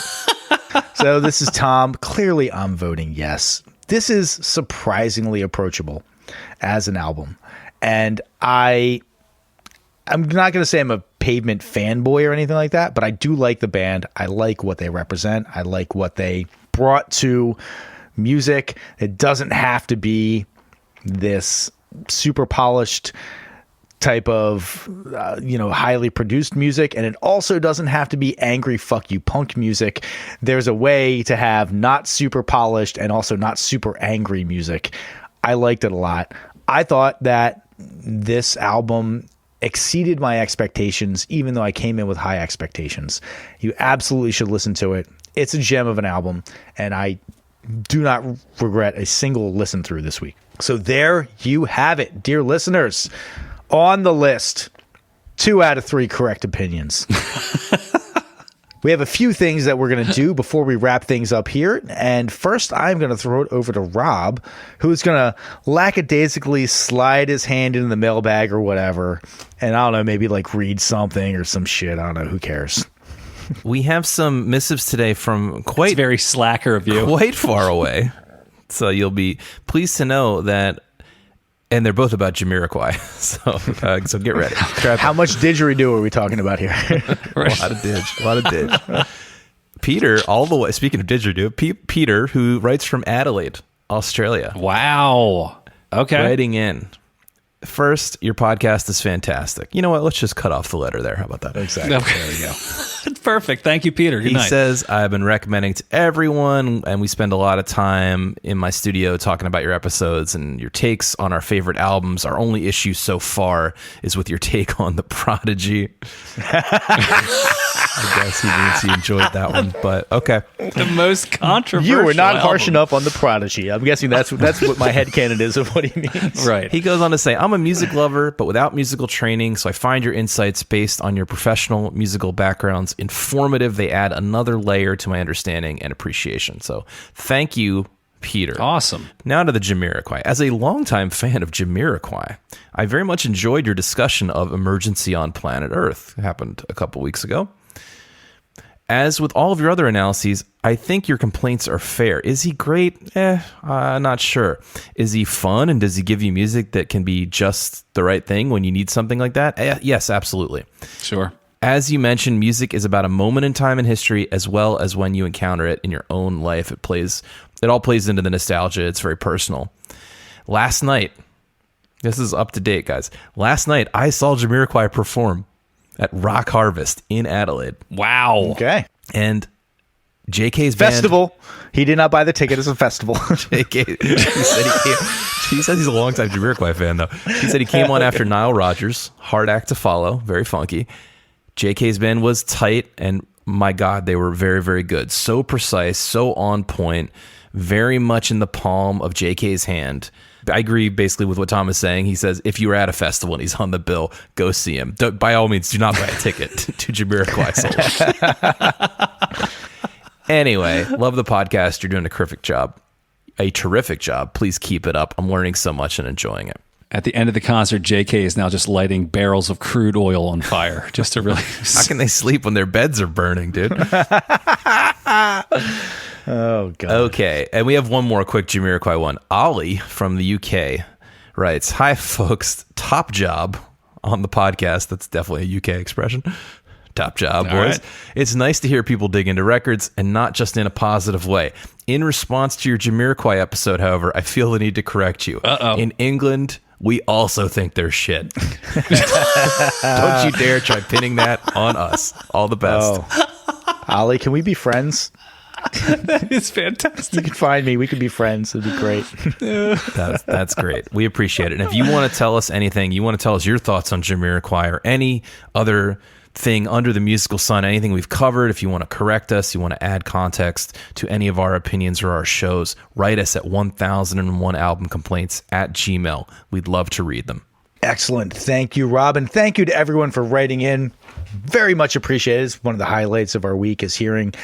So this is Tom. Clearly, I'm voting yes. This is surprisingly approachable as an album. And I'm not going to say I'm a Pavement fanboy or anything like that, but I do like the band. I like what they represent. I like what they brought to music. It doesn't have to be this super polished type of highly produced music, and it also doesn't have to be angry fuck you punk music. There's a way to have not super polished and also not super angry music. I liked it a lot. I thought that this album exceeded my expectations, even though I came in with high expectations. You absolutely should listen to it. It's a gem of an album, and I do not regret a single listen through this week. So there you have it, dear listeners. On the list, 2 out of 3 correct opinions. We have a few things that we're going to do before we wrap things up here. And first, I'm going to throw it over to Rob, who's going to lackadaisically slide his hand into the mailbag or whatever. And I don't know, maybe like read something or some shit. I don't know. Who cares? We have some missives today from quite It's very slacker of you. Quite far away. So you'll be pleased to know that. And they're both about Jamiroquai, so get ready. How much didgeridoo are we talking about here? A lot of didge. Peter, all the way. Speaking of didgeridoo, Peter, who writes from Adelaide, Australia. Wow. Okay. Writing in. First, your podcast is fantastic. You know what? Let's just cut off the letter there. How about that? Exactly. There we go. Perfect. Thank you, Peter. Good He night. says, I've been recommending to everyone, and we spend a lot of time in my studio talking about your episodes and your takes on our favorite albums. Our only issue so far is with your take on The Prodigy. I guess he means he enjoyed that one, but okay. The most controversial. You were not harsh album. enough on the Prodigy. I'm guessing that's what my headcanon is of what he means. Right. He goes on to say, I'm a music lover, but without musical training, so I find your insights based on your professional musical backgrounds informative. They add another layer to my understanding and appreciation. So thank you, Peter. Awesome. Now to the Jamiroquai. As a longtime fan of Jamiroquai, I very much enjoyed your discussion of Emergency on Planet Earth. It happened a couple weeks ago. As with all of your other analyses, I think your complaints are fair. Is he great? Not sure. Is he fun, and does he give you music that can be just the right thing when you need something like that? Yes, absolutely. Sure. As you mentioned, music is about a moment in time in history as well as when you encounter it in your own life. It all plays into the nostalgia. It's very personal. Last night, this is up to date, guys. Last night, I saw Jamiroquai perform at Rock Harvest in Adelaide. Wow. Okay. And JK's band... Festival. He did not buy the ticket. It's a festival. JK, he says he's a longtime Jamiroquai fan, though. He said he came on after Nile Rodgers. Hard act to follow. Very funky. JK's band was tight, and my God, they were very, very good. So precise, so on point, very much in the palm of JK's hand. I agree basically with what Tom is saying. He says, if you were at a festival and he's on the bill, go see him. By all means, do not buy a ticket to Jamiroquai solos. Anyway, love the podcast. You're doing a terrific job. Please keep it up. I'm learning so much and enjoying it. At the end of the concert, JK is now just lighting barrels of crude oil on fire just to really... How can they sleep when their beds are burning, dude? Oh, God. Okay, and we have one more quick Jamiroquai one. Ollie from the UK writes, hi, folks. Top job on the podcast. That's definitely a UK expression. Top job, boys. Right. It's nice to hear people dig into records and not just in a positive way. In response to your Jamiroquai episode, however, I feel the need to correct you. Uh-oh. In England, we also think they're shit. Don't you dare try pinning that on us. All the best. Oh. Ollie, can we be friends? It's You fantastic. can find me. We could be friends. It'd be great. That's great. We appreciate it. And if you want to tell us anything, you want to tell us your thoughts on Jamiroquai or any other thing under the musical sun, anything we've covered, if you want to correct us, you want to add context to any of our opinions or our shows, write us at 1001albumcomplaints@gmail.com. We'd love to read them. Excellent. Thank you, Rob. And thank you to everyone for writing in. Very much appreciated. It's one of the highlights of our week is hearing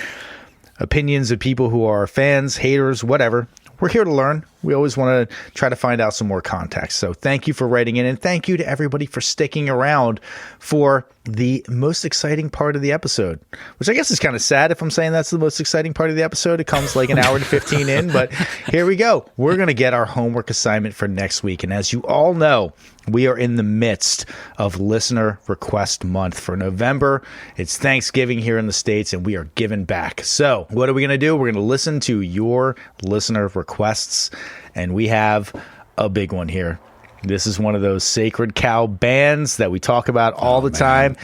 opinions of people who are fans, haters, whatever. We're here to learn. We always want to try to find out some more context. So thank you for writing in, and thank you to everybody for sticking around for the most exciting part of the episode, which I guess is kind of sad if I'm saying that's the most exciting part of the episode. It comes like an hour and 15 in, but here we go. We're going to get our homework assignment for next week. And as you all know, we are in the midst of Listener Request Month for November. It's Thanksgiving here in the States, and we are giving back. So what are we going to do? We're going to listen to your listener requests, and we have a big one here. This is one of those sacred cow bands that we talk about all the time.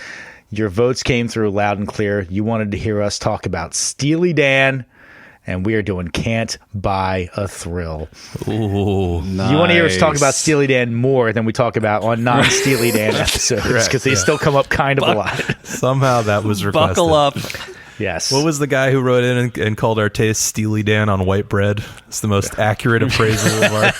Your votes came through loud and clear. You wanted to hear us talk about Steely Dan, and we are doing Can't Buy a Thrill. Ooh. Nice. You want to hear us talk about Steely Dan more than we talk about on non-Steely Dan episodes, because they still come up kind of a lot. Somehow that was requested. Buckle up. Yes. What was the guy who wrote in and called our taste Steely Dan on white bread? It's the most accurate appraisal of our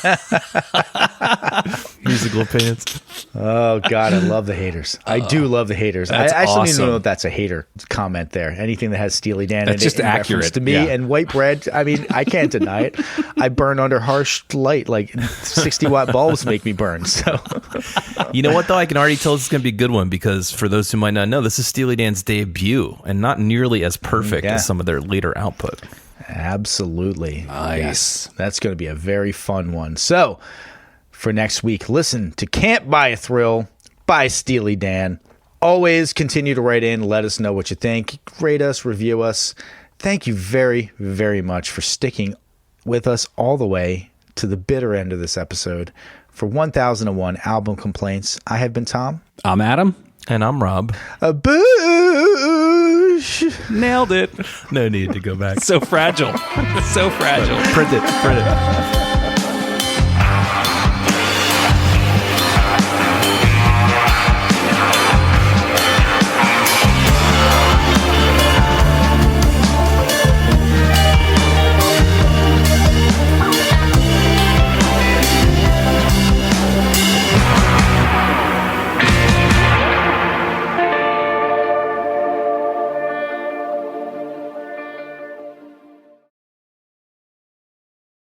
musical opinions. Oh, God, I love the haters. I do love the haters. I That's actually don't even awesome. know if that's a hater comment there. Anything that has Steely Dan That's in just it in reference accurate, to me yeah. and white bread. I mean, I can't deny it. I burn under harsh light. Like 60-watt bulbs make me burn. So, You know what, though? I can already tell this is going to be a good one because for those who might not know, this is Steely Dan's debut and not nearly as perfect Yeah. as some of their later output. absolutely. Nice. Yes, that's going to be a very fun one. So, for next week, listen to Can't Buy a Thrill by Steely Dan. Always continue to write in. Let us know what you think. Rate us, review us. Thank you very, very much for sticking with us all the way to the bitter end of this episode. For 1001 Album Complaints, I have been Tom. I'm Adam. And I'm Rob. A boosh. Nailed it. No need to go back. So fragile. So fragile. Print it.